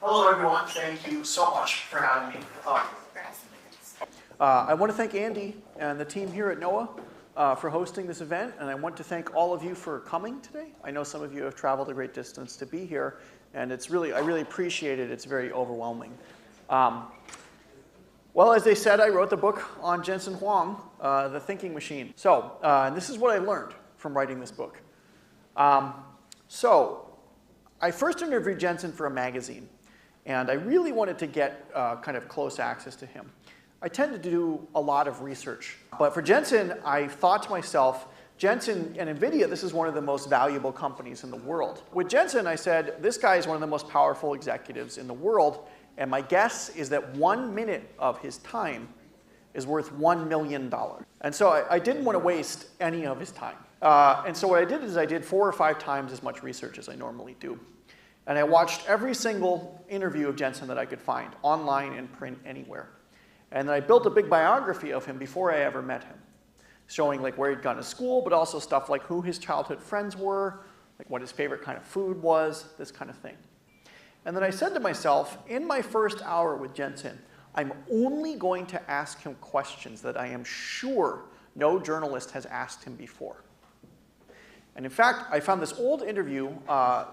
Hello, everyone. Thank you so much for having me. I want to thank Andy and the team here at NOAA for hosting this event, and I want to thank all of you for coming today. I know some of you have traveled a great distance to be here, and I really appreciate it. It's very overwhelming. Well, as they said, I wrote the book on Jensen Huang, The Thinking Machine. So, and this is what I learned from writing this book. So, I first interviewed Jensen for a magazine, and I really wanted to get kind of close access to him. I tend to do a lot of research, but for Jensen, I thought to myself, Jensen and NVIDIA, this is one of the most valuable companies in the world. With Jensen, I said, this guy is one of the most powerful executives in the world, and my guess is that 1 minute of his time is worth $1 million. And so I didn't want to waste any of his time. And so what I did is I did 4 or 5 times as much research as I normally do. And I watched every single interview of Jensen that I could find, online, in print, anywhere. And then I built a big biography of him before I ever met him, showing like where he'd gone to school, but also stuff like who his childhood friends were, like what his favorite kind of food was, this kind of thing. And then I said to myself, in my first hour with Jensen, I'm only going to ask him questions that I am sure no journalist has asked him before. And in fact, I found this old interview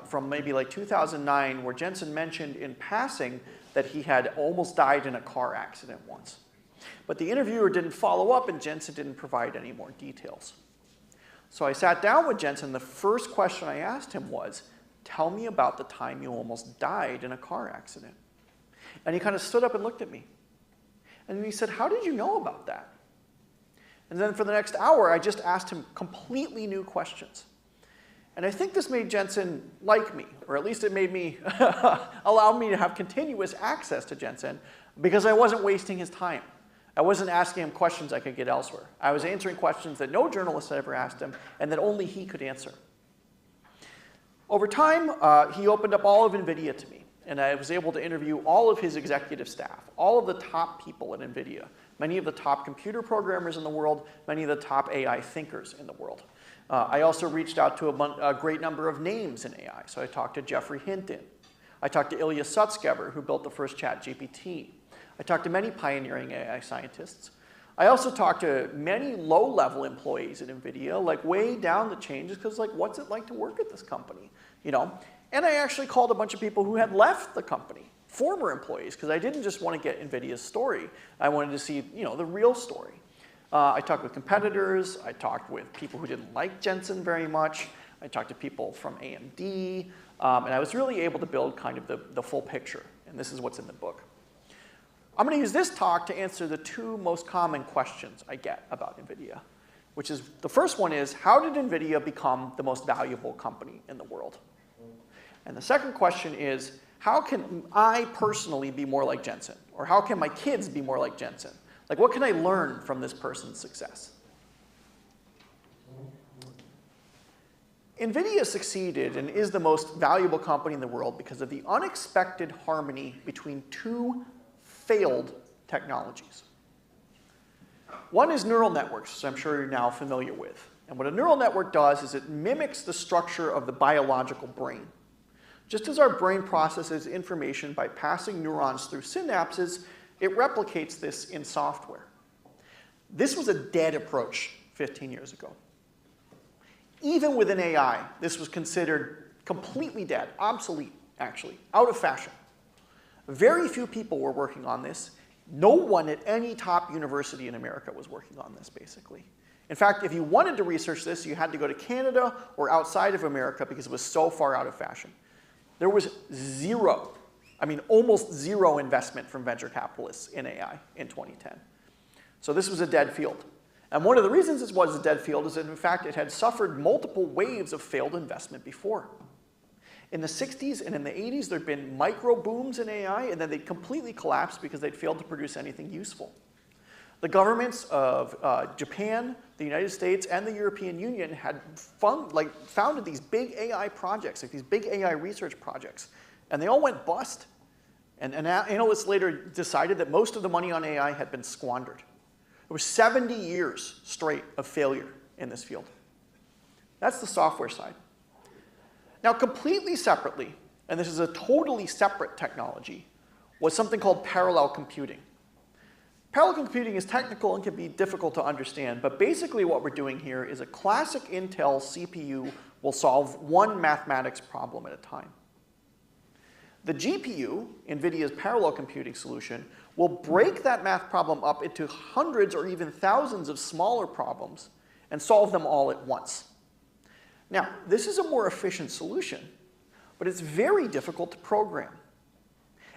from maybe like 2009 where Jensen mentioned in passing that he had almost died in a car accident once. But the interviewer didn't follow up, and Jensen didn't provide any more details. So I sat down with Jensen. The first question I asked him was, tell me about the time you almost died in a car accident. And he kind of stood up and looked at me. And then he said, how did you know about that? And then for the next hour, I just asked him completely new questions. And I think this made Jensen like me, or at least it made me, allowed me to have continuous access to Jensen because I wasn't wasting his time. I wasn't asking him questions I could get elsewhere. I was answering questions that no journalist had ever asked him and that only he could answer. Over time, he opened up all of NVIDIA to me, and I was able to interview all of his executive staff, all of the top people at NVIDIA, many of the top computer programmers in the world, many of the top AI thinkers in the world. I also reached out to a great number of names in AI. So I talked to Jeffrey Hinton. I talked to Ilya Sutskever, who built the first ChatGPT. I talked to many pioneering AI scientists. I also talked to many low-level employees at NVIDIA, like way down the chain, just because like, what's it like to work at this company? You know? And I actually called a bunch of people who had left the company, former employees, because I didn't just want to get NVIDIA's story. I wanted to see, you know, the real story. I talked with competitors. I talked with people who didn't like Jensen very much. I talked to people from AMD. And I was really able to build kind of the full picture. And this is what's in the book. I'm going to use this talk to answer the 2 most common questions I get about NVIDIA, which is, the first one is, how did NVIDIA become the most valuable company in the world? And the second question is, how can I personally be more like Jensen? Or how can my kids be more like Jensen? Like, what can I learn from this person's success? NVIDIA succeeded and is the most valuable company in the world because of the unexpected harmony between 2 failed technologies. One is neural networks, which I'm sure you're now familiar with. And what a neural network does is it mimics the structure of the biological brain. Just as our brain processes information by passing neurons through synapses, it replicates this in software. This was a dead approach 15 years ago. Even within AI, this was considered completely dead, obsolete, actually, out of fashion. Very few people were working on this. No one at any top university in America was working on this, basically. In fact, if you wanted to research this, you had to go to Canada or outside of America because it was so far out of fashion. There was zero, I mean almost zero investment from venture capitalists in AI in 2010. So this was a dead field. And one of the reasons this was a dead field is that, in fact, it had suffered multiple waves of failed investment before. In the 60s and in the 80s, there had been micro booms in AI, and then they completely collapsed because they'd failed to produce anything useful. The governments of Japan, the United States, and the European Union had founded these big AI projects, like these big AI research projects, and they all went bust. And analysts later decided that most of the money on AI had been squandered. It was 70 years straight of failure in this field. That's the software side. Now, completely separately, and this is a totally separate technology, was something called parallel computing. Parallel computing is technical and can be difficult to understand, but basically what we're doing here is a classic Intel CPU will solve one mathematics problem at a time. The GPU, NVIDIA's parallel computing solution, will break that math problem up into hundreds or even thousands of smaller problems and solve them all at once. Now, this is a more efficient solution, but it's very difficult to program.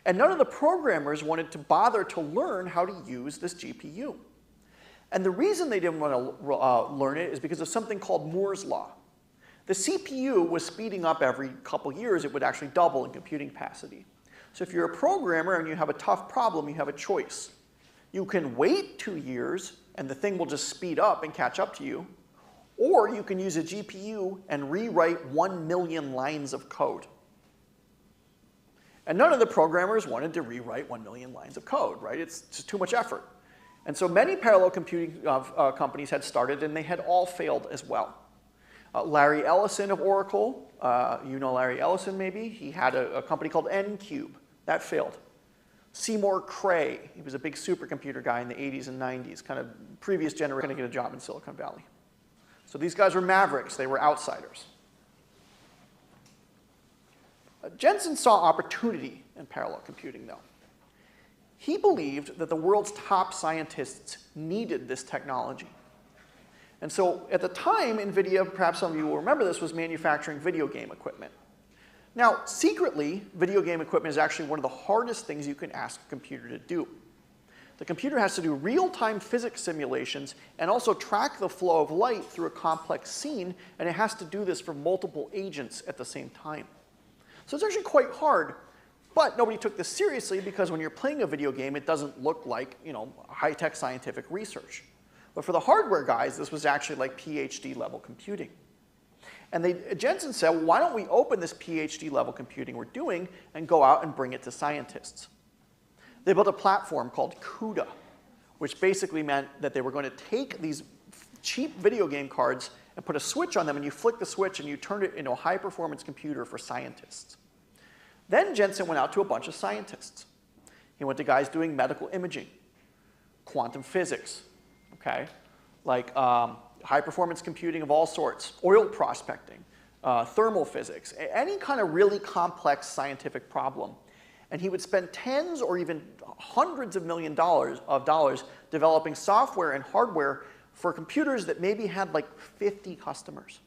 And none of the programmers wanted to bother to learn how to use this GPU. And the reason they didn't want to learn it is because of something called Moore's Law. The CPU was speeding up every couple years. It would actually double in computing capacity. So if you're a programmer and you have a tough problem, you have a choice. You can wait 2 years, and the thing will just speed up and catch up to you. Or you can use a GPU and rewrite 1 million lines of code. And none of the programmers wanted to rewrite 1 million lines of code, right? It's just too much effort. And so many parallel computing companies had started, and they had all failed as well. Larry Ellison of Oracle, you know Larry Ellison maybe, he had a company called N-Cube. That failed. Seymour Cray, he was a big supercomputer guy in the 80s and 90s, kind of previous generation to get a job in Silicon Valley. So these guys were mavericks, they were outsiders. Jensen saw opportunity in parallel computing though. He believed that the world's top scientists needed this technology. And so at the time, NVIDIA, perhaps some of you will remember this, was manufacturing video game equipment. Now, secretly, video game equipment is actually one of the hardest things you can ask a computer to do. The computer has to do real-time physics simulations and also track the flow of light through a complex scene, and it has to do this for multiple agents at the same time. So it's actually quite hard, but nobody took this seriously because when you're playing a video game, it doesn't look like, high-tech scientific research. But for the hardware guys, this was actually like PhD level computing. And Jensen said, well, why don't we open this PhD level computing we're doing and go out and bring it to scientists? They built a platform called CUDA, which basically meant that they were going to take these cheap video game cards and put a switch on them, and you flick the switch and you turn it into a high performance computer for scientists. Then Jensen went out to a bunch of scientists. He went to guys doing medical imaging, quantum physics, okay? Like high-performance computing of all sorts, oil prospecting, thermal physics, any kind of really complex scientific problem. And he would spend tens or even hundreds of millions of dollars developing software and hardware for computers that maybe had like 50 customers.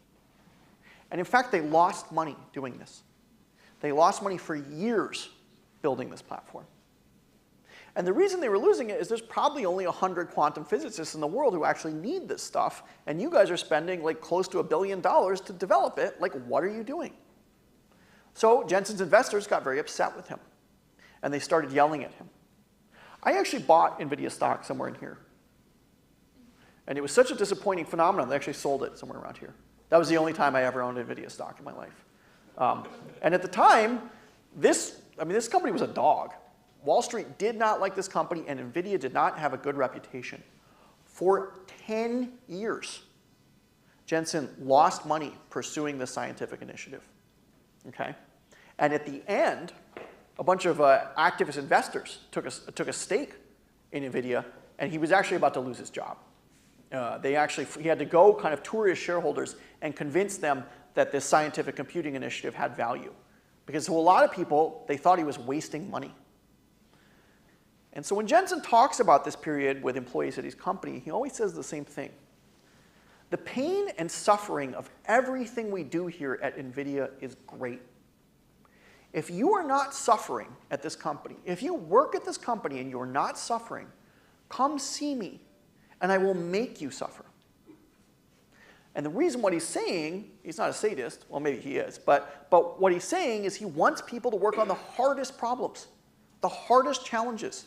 And in fact, they lost money doing this. They lost money for years building this platform. And the reason they were losing it is there's probably only 100 quantum physicists in the world who actually need this stuff, and you guys are spending like close to $1 billion to develop it. Like, what are you doing? So Jensen's investors got very upset with him, and they started yelling at him. I actually bought NVIDIA stock somewhere in here. And it was such a disappointing phenomenon, they actually sold it somewhere around here. That was the only time I ever owned NVIDIA stock in my life. And at the time, this company was a dog. Wall Street did not like this company, and NVIDIA did not have a good reputation. For 10 years, Jensen lost money pursuing this scientific initiative. Okay? And at the end, a bunch of activist investors took a stake in NVIDIA, and he was actually about to lose his job. He had to go kind of tour his shareholders and convince them that this scientific computing initiative had value. Because to a lot of people, they thought he was wasting money. And so when Jensen talks about this period with employees at his company, he always says the same thing. The pain and suffering of everything we do here at NVIDIA is great. If you are not suffering at this company, if you work at this company and you're not suffering, come see me, and I will make you suffer. And the reason what he's saying, he's not a sadist, well maybe he is, but what he's saying is he wants people to work on the hardest problems, the hardest challenges.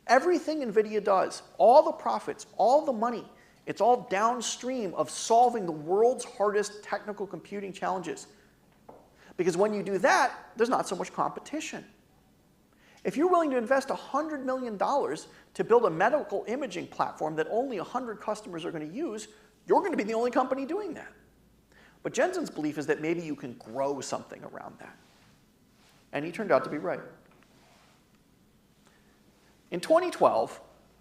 Everything NVIDIA does, all the profits, all the money, it's all downstream of solving the world's hardest technical computing challenges. Because when you do that, there's not so much competition. If you're willing to invest $100 million to build a medical imaging platform that only 100 customers are going to use, you're going to be the only company doing that. But Jensen's belief is that maybe you can grow something around that. And he turned out to be right. In 2012,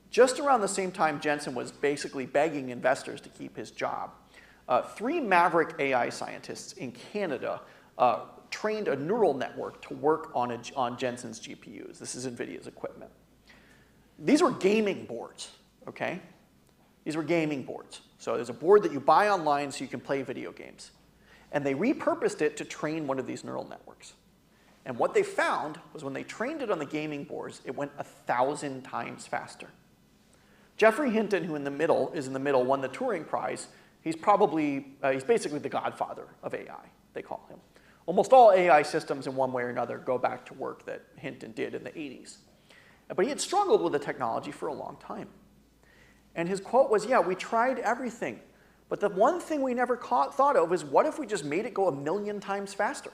just around the same time Jensen was basically begging investors to keep his job, 3 maverick AI scientists in Canada trained a neural network to work on Jensen's GPUs. This is NVIDIA's equipment. These were gaming boards, okay? These were gaming boards. So there's a board that you buy online so you can play video games. And they repurposed it to train one of these neural networks. And what they found was when they trained it on the gaming boards, it went 1,000 times faster. Geoffrey Hinton, who is in the middle, won the Turing Prize. He's basically the godfather of AI, they call him. Almost all AI systems in one way or another go back to work that Hinton did in the 80s. But he had struggled with the technology for a long time. And his quote was, yeah, we tried everything, but the one thing we never thought of is what if we just made it go 1,000,000 times faster?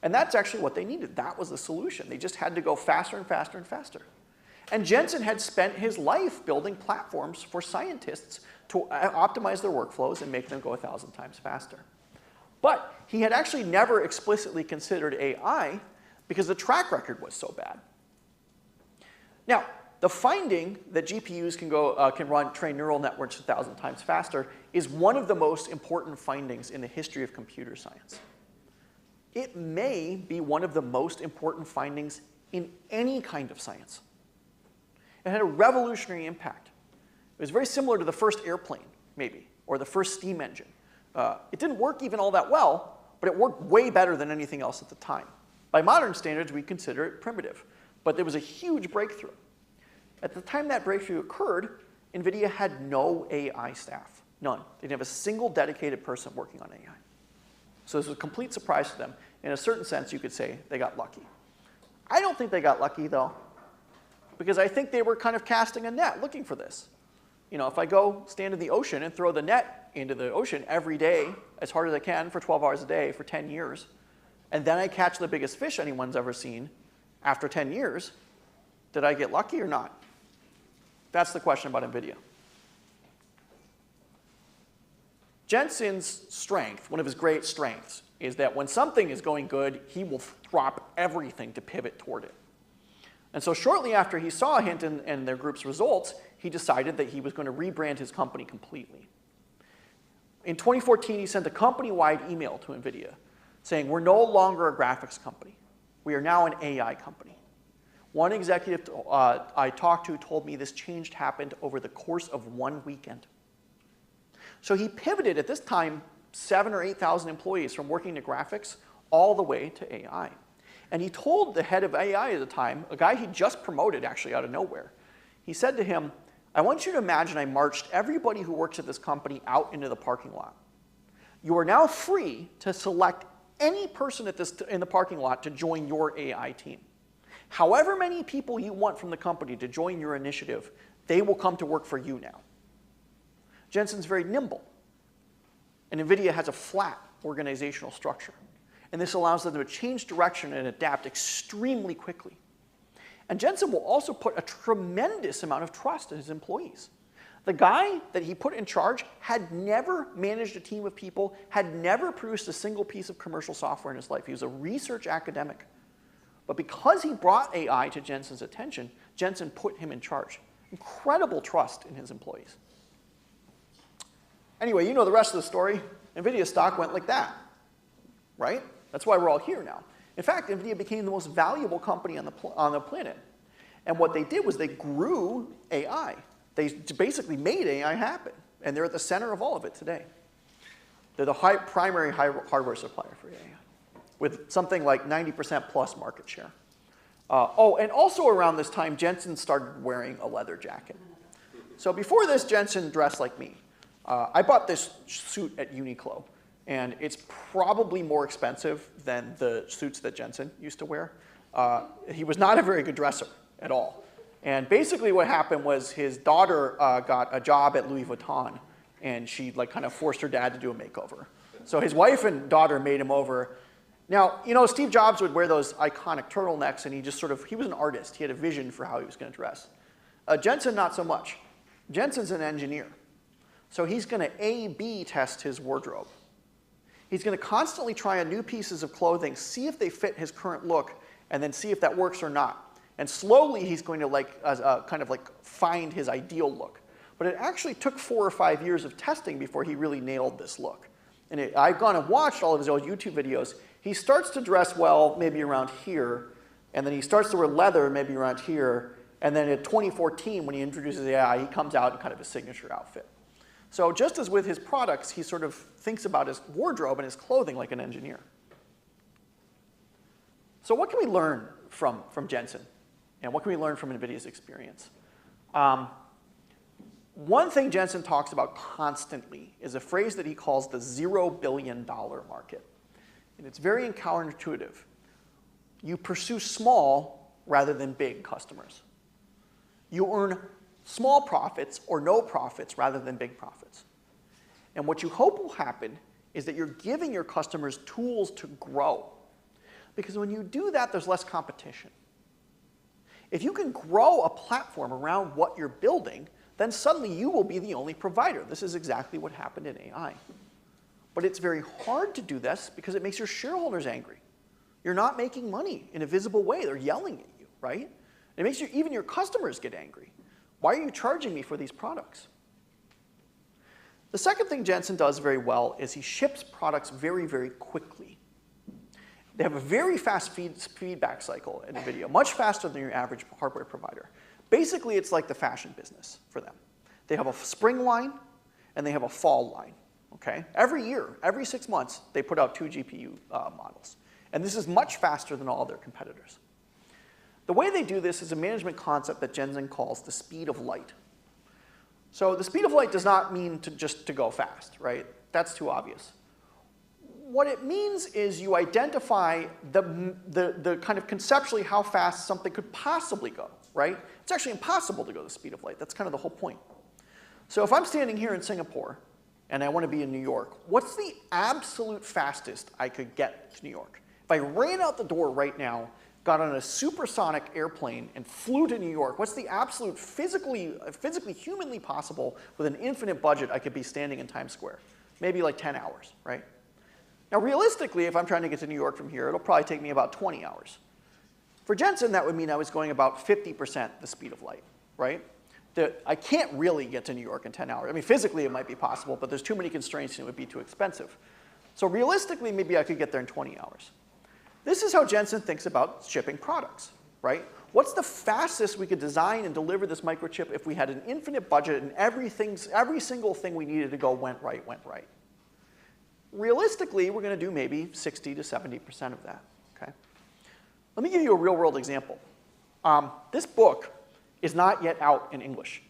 And that's actually what they needed. That was the solution. They just had to go faster and faster and faster. And Jensen had spent his life building platforms for scientists to optimize their workflows and make them go 1,000 times faster. But he had actually never explicitly considered AI because the track record was so bad. Now, the finding that GPUs can train neural networks 1,000 times faster is one of the most important findings in the history of computer science. It may be one of the most important findings in any kind of science. It had a revolutionary impact. It was very similar to the first airplane, maybe, or the first steam engine. It didn't work even all that well, but it worked way better than anything else at the time. By modern standards, we consider it primitive, but there was a huge breakthrough. At the time that breakthrough occurred, NVIDIA had no AI staff, none. They didn't have a single dedicated person working on AI. So this was a complete surprise to them. In a certain sense, you could say they got lucky. I don't think they got lucky, though, because I think they were kind of casting a net looking for this. You know, if I go stand in the ocean and throw the net into the ocean every day as hard as I can for 12 hours a day for 10 years, and then I catch the biggest fish anyone's ever seen after 10 years, did I get lucky or not? That's the question about NVIDIA. Jensen's strength, one of his great strengths, is that when something is going good, he will drop everything to pivot toward it. And so shortly after he saw Hinton and their group's results, he decided that he was going to rebrand his company completely. In 2014, he sent a company-wide email to NVIDIA saying, we're no longer a graphics company. We are now an AI company. One executive I talked to told me this change happened over the course of one weekend. So he pivoted at this time 7,000 or 8,000 employees from working to graphics all the way to AI. And he told the head of AI at the time, a guy he just promoted actually out of nowhere, he said to him, I want you to imagine I marched everybody who works at this company out into the parking lot. You are now free to select any person in the parking lot to join your AI team. However many people you want from the company to join your initiative, they will come to work for you now. Jensen's very nimble. And NVIDIA has a flat organizational structure. And this allows them to change direction and adapt extremely quickly. And Jensen will also put a tremendous amount of trust in his employees. The guy that he put in charge had never managed a team of people, had never produced a single piece of commercial software in his life. He was a research academic. But because he brought AI to Jensen's attention, Jensen put him in charge. Incredible trust in his employees. Anyway, you know the rest of the story. NVIDIA stock went like that, right? That's why we're all here now. In fact, NVIDIA became the most valuable company on the planet. And what they did was they grew AI. They basically made AI happen. And they're at the center of all of it today. They're the primary hardware supplier for AI, with something like 90% plus market share. Oh, and also around this time, Jensen started wearing a leather jacket. So before this, Jensen dressed like me. I bought this suit at Uniqlo. And it's probably more expensive than the suits that Jensen used to wear. He was not a very good dresser at all. And basically what happened was his daughter got a job at Louis Vuitton, and she kind of forced her dad to do a makeover. So his wife and daughter made him over. Now, you know, Steve Jobs would wear those iconic turtlenecks, and he was an artist. He had a vision for how he was going to dress. Jensen, not so much. Jensen's an engineer. So he's going to A/B test his wardrobe. He's going to constantly try on new pieces of clothing, see if they fit his current look, and then see if that works or not. And slowly he's going to kind of find his ideal look. But it actually took 4 or 5 years of testing before he really nailed this look. And I've gone and watched all of his old YouTube videos. He starts to dress well maybe around here, and then he starts to wear leather maybe around here, and then in 2014 when he introduces AI, he comes out in kind of a signature outfit. So just as with his products, he sort of thinks about his wardrobe and his clothing like an engineer. So what can we learn from Jensen? And what can we learn from NVIDIA's experience? One thing Jensen talks about constantly is a phrase that he calls the $0 billion market. And it's very counterintuitive. You pursue small rather than big customers. You earn small profits or no profits rather than big profits. And what you hope will happen is that you're giving your customers tools to grow. Because when you do that, there's less competition. If you can grow a platform around what you're building, then suddenly you will be the only provider. This is exactly what happened in AI. But it's very hard to do this because it makes your shareholders angry. You're not making money in a visible way. They're yelling at you, right? It makes even your customers get angry. Why are you charging me for these products? The second thing Jensen does very well is he ships products very, very quickly. They have a very fast feedback cycle at NVIDIA, much faster than your average hardware provider. Basically, it's like the fashion business for them. They have a spring line, and they have a fall line. Okay? Every year, every 6 months, they put out 2 GPU models. And this is much faster than all their competitors. The way they do this is a management concept that Jensen calls the speed of light. So the speed of light does not mean just to go fast, right? That's too obvious. What it means is you identify the kind of conceptually how fast something could possibly go, right? It's actually impossible to go the speed of light. That's kind of the whole point. So if I'm standing here in Singapore and I want to be in New York, what's the absolute fastest I could get to New York? If I ran out the door right now, got on a supersonic airplane and flew to New York, what's the absolute physically, humanly possible with an infinite budget I could be standing in Times Square? Maybe like 10 hours, right? Now realistically, if I'm trying to get to New York from here, it'll probably take me about 20 hours. For Jensen, that would mean I was going about 50% the speed of light, right? I can't really get to New York in 10 hours. I mean, physically it might be possible, but there's too many constraints and it would be too expensive. So realistically, maybe I could get there in 20 hours. This is how Jensen thinks about shipping products, right? What's the fastest we could design and deliver this microchip if we had an infinite budget and every single thing we needed to go went right? Realistically, we're going to do maybe 60 to 70% of that, okay? Let me give you a real-world example. This book is not yet out in English.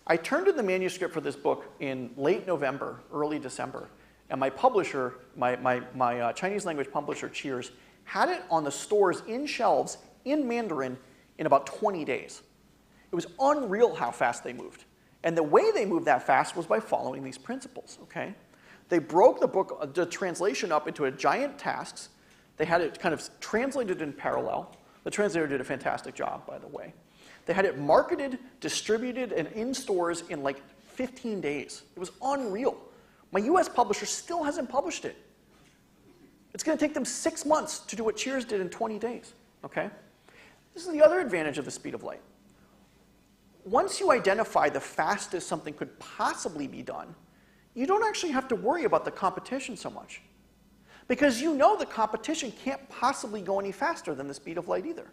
I turned in the manuscript for this book in late November, early December, and my publisher, my Chinese language publisher, Cheers, had it on the stores in shelves in Mandarin in about 20 days. It was unreal how fast they moved. And the way they moved that fast was by following these principles, okay? They broke the book, the translation up into giant tasks. They had it kind of translated in parallel. The translator did a fantastic job, by the way. They had it marketed, distributed, and in stores in like 15 days. It was unreal. My US publisher still hasn't published it. It's going to take them 6 months to do what Cheers did in 20 days, okay? This is the other advantage of the speed of light. Once you identify the fastest something could possibly be done, you don't actually have to worry about the competition so much. Because you know the competition can't possibly go any faster than the speed of light either.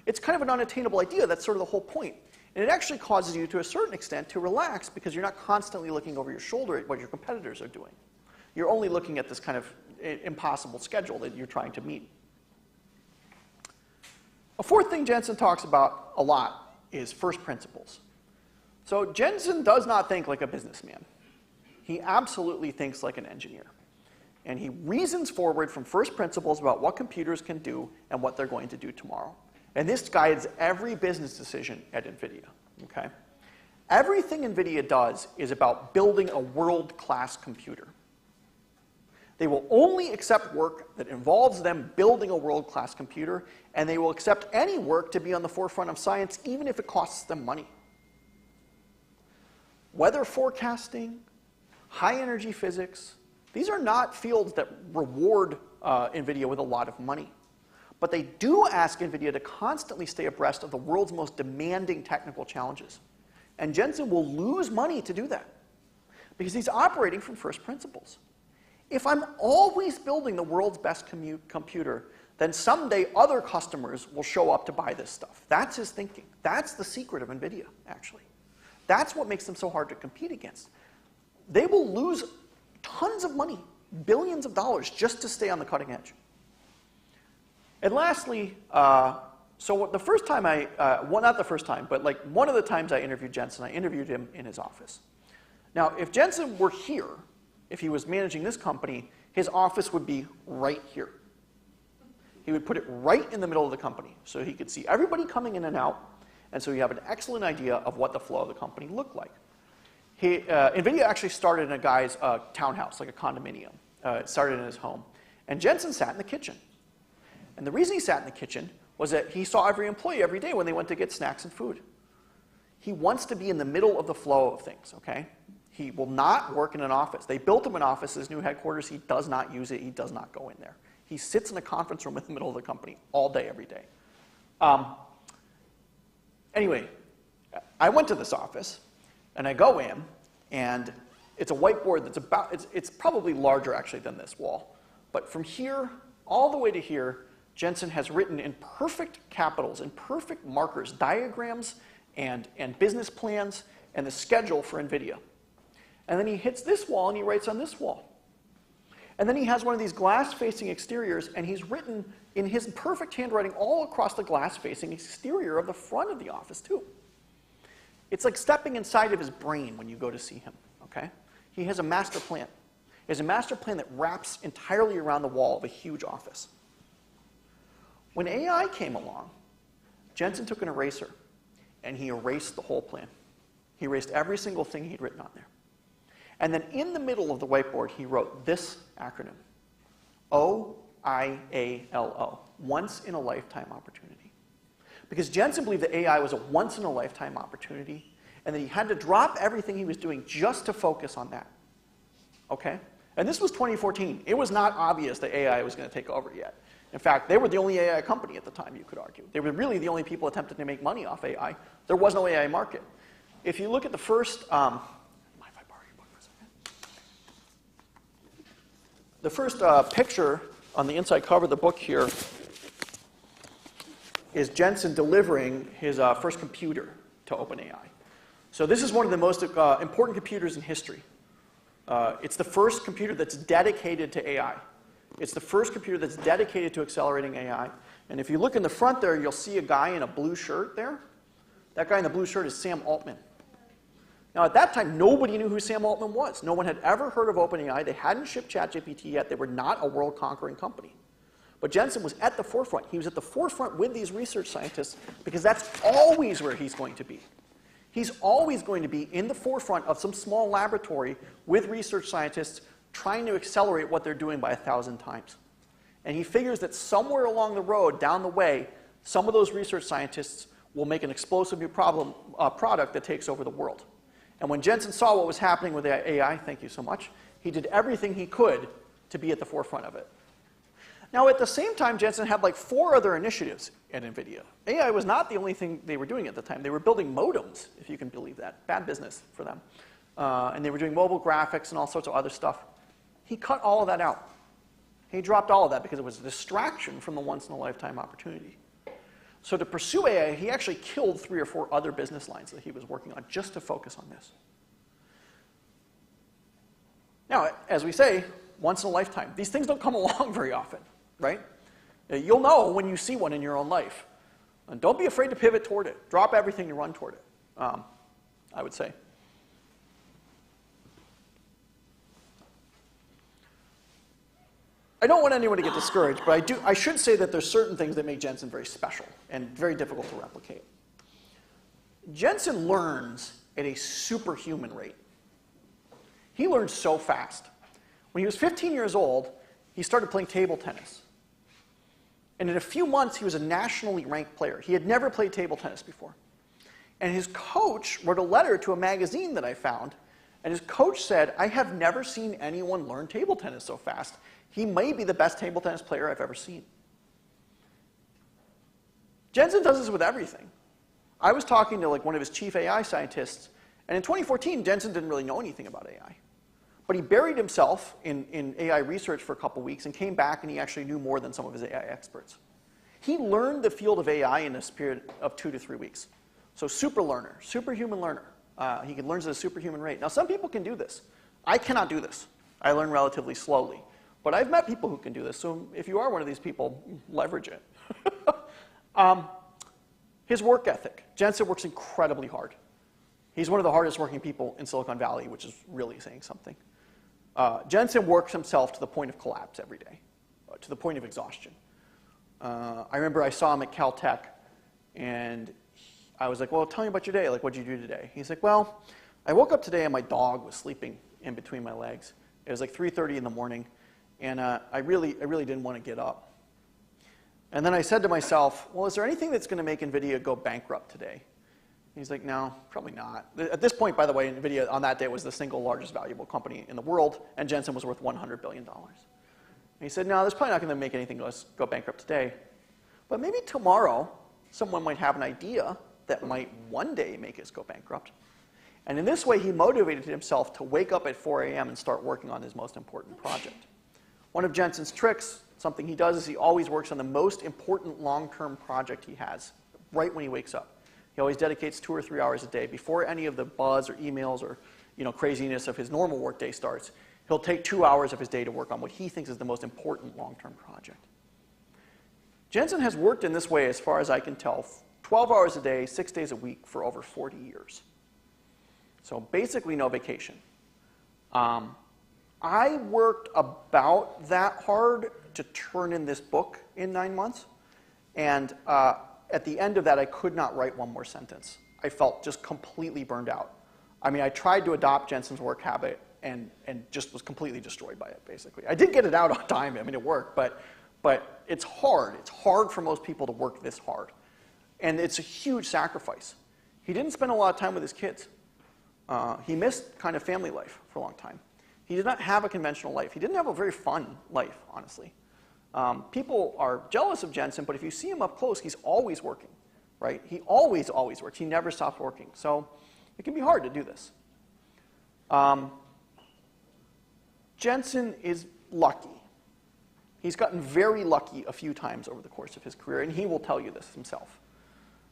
It's kind of an unattainable idea. That's sort of the whole point. And it actually causes you, to a certain extent, to relax because you're not constantly looking over your shoulder at what your competitors are doing. You're only looking at this kind of impossible schedule that you're trying to meet. A fourth thing Jensen talks about a lot is first principles. So Jensen does not think like a businessman. He absolutely thinks like an engineer. And he reasons forward from first principles about what computers can do and what they're going to do tomorrow. And this guides every business decision at NVIDIA, okay? Everything NVIDIA does is about building a world-class computer. They will only accept work that involves them building a world-class computer, and they will accept any work to be on the forefront of science, even if it costs them money. Weather forecasting, high-energy physics, These are not fields that reward NVIDIA with a lot of money. But they do ask NVIDIA to constantly stay abreast of the world's most demanding technical challenges. And Jensen will lose money to do that because he's operating from first principles. If I'm always building the world's best computer, then someday other customers will show up to buy this stuff. That's his thinking. That's the secret of NVIDIA, actually. That's what makes them so hard to compete against. They will lose tons of money, billions of dollars, just to stay on the cutting edge. And lastly, so the first time well, not the first time, but like one of the times I interviewed Jensen, I interviewed him in his office. Now, if Jensen were here, if he was managing this company, his office would be right here. He would put it right in the middle of the company so he could see everybody coming in and out, and so you have an excellent idea of what the flow of the company looked like. NVIDIA actually started in a guy's townhouse, like a condominium. It started in his home. And Jensen sat in the kitchen. And the reason he sat in the kitchen was that he saw every employee every day when they went to get snacks and food. He wants to be in the middle of the flow of things, okay? He will not work in an office. They built him an office, his new headquarters. He does not use it. He does not go in there. He sits in a conference room in the middle of the company all day, every day. Anyway, I went to this office, and I go in, and it's a whiteboard that's it's probably larger, actually, than this wall. But from here all the way to here, Jensen has written in perfect capitals, in perfect markers, diagrams and business plans and the schedule for NVIDIA. And then he hits this wall and he writes on this wall. And then he has one of these glass-facing exteriors, and he's written in his perfect handwriting all across the glass-facing exterior of the front of the office, too. It's like stepping inside of his brain when you go to see him, okay? He has a master plan. He has a master plan that wraps entirely around the wall of a huge office. When AI came along, Jensen took an eraser, and he erased the whole plan. He erased every single thing he'd written on there. And then in the middle of the whiteboard, he wrote this acronym, OIALO, once-in-a-lifetime opportunity. Because Jensen believed that AI was a once-in-a-lifetime opportunity, and that he had to drop everything he was doing just to focus on that. Okay? And this was 2014. It was not obvious that AI was going to take over yet. In fact, they were the only AI company at the time, you could argue. They were really the only people attempting to make money off AI. There was no AI market. If you look at the first, mind if I borrow your book for a second? The first picture on the inside cover of the book here is Jensen delivering his first computer to OpenAI. So this is one of the most important computers in history. It's the first computer that's dedicated to AI. It's the first computer that's dedicated to accelerating AI. And if you look in the front there, you'll see a guy in a blue shirt there. That guy in the blue shirt is Sam Altman. Now, at that time, nobody knew who Sam Altman was. No one had ever heard of OpenAI. They hadn't shipped ChatGPT yet. They were not a world-conquering company. But Jensen was at the forefront. He was at the forefront with these research scientists because that's always where he's going to be. He's always going to be in the forefront of some small laboratory with research scientists trying to accelerate what they're doing by 1,000 times. And he figures that somewhere along the road, down the way, some of those research scientists will make an explosive new product that takes over the world. And when Jensen saw what was happening with AI, thank you so much, he did everything he could to be at the forefront of it. Now, at the same time, Jensen had like 4 other initiatives at NVIDIA. AI was not the only thing they were doing at the time. They were building modems, if you can believe that. Bad business for them. And they were doing mobile graphics and all sorts of other stuff. He cut all of that out. He dropped all of that because it was a distraction from the once-in-a-lifetime opportunity. So to pursue AI, he actually killed 3 or 4 other business lines that he was working on just to focus on this. Now, as we say, once in a lifetime. These things don't come along very often, right? You'll know when you see one in your own life. And don't be afraid to pivot toward it. Drop everything and run toward it, I would say. I don't want anyone to get discouraged, but I should say that there's certain things that make Jensen very special and very difficult to replicate. Jensen learns at a superhuman rate. He learns so fast. When he was 15 years old, he started playing table tennis. And in a few months, he was a nationally ranked player. He had never played table tennis before. And his coach wrote a letter to a magazine that I found And his coach said, I have never seen anyone learn table tennis so fast. He may be the best table tennis player I've ever seen. Jensen does this with everything. I was talking to one of his chief AI scientists, and in 2014, Jensen didn't really know anything about AI. But he buried himself in AI research for a couple weeks and came back and he actually knew more than some of his AI experts. He learned the field of AI in a period of 2 to 3 weeks. So super learner, superhuman learner. He learn at a superhuman rate. Now some people can do this. I cannot do this. I learn relatively slowly. But I've met people who can do this. So if you are one of these people, leverage it. His work ethic. Jensen works incredibly hard. He's one of the hardest working people in Silicon Valley, which is really saying something. Jensen works himself to the point of collapse every day, to the point of exhaustion. I remember I saw him at Caltech, and I was like, well, tell me about your day. Like, what'd you do today? He's like, well, I woke up today and my dog was sleeping in between my legs. It was like 3:30 in the morning, and I really didn't want to get up. And then I said to myself, well, is there anything that's going to make NVIDIA go bankrupt today? He's like, no, probably not. At this point, by the way, NVIDIA on that day was the single largest valuable company in the world, and Jensen was worth $100 billion. And he said, no, that's probably not going to make anything go bankrupt today. But maybe tomorrow, someone might have an idea that might one day make us go bankrupt. And in this way, he motivated himself to wake up at 4 a.m. and start working on his most important project. One of Jensen's tricks, something he does, is he always works on the most important long-term project he has, right when he wakes up. He always dedicates 2 or 3 hours a day before any of the buzz or emails or craziness of his normal workday starts. He'll take 2 hours of his day to work on what he thinks is the most important long-term project. Jensen has worked in this way, as far as I can tell, 12 hours a day, 6 days a week for over 40 years. So basically no vacation. I worked about that hard to turn in this book in 9 months. And at the end of that, I could not write one more sentence. I felt just completely burned out. I mean, I tried to adopt Jensen's work habit and just was completely destroyed by it, basically. I did get it out on time. I mean, it worked. But it's hard. It's hard for most people to work this hard. And it's a huge sacrifice. He didn't spend a lot of time with his kids. He missed kind of family life for a long time. He did not have a conventional life. He didn't have a very fun life, honestly. People are jealous of Jensen, but if you see him up close, he's always working, right? He always works. He never stops working. So it can be hard to do this. Jensen is lucky. He's gotten very lucky a few times over the course of his career, and he will tell you this himself.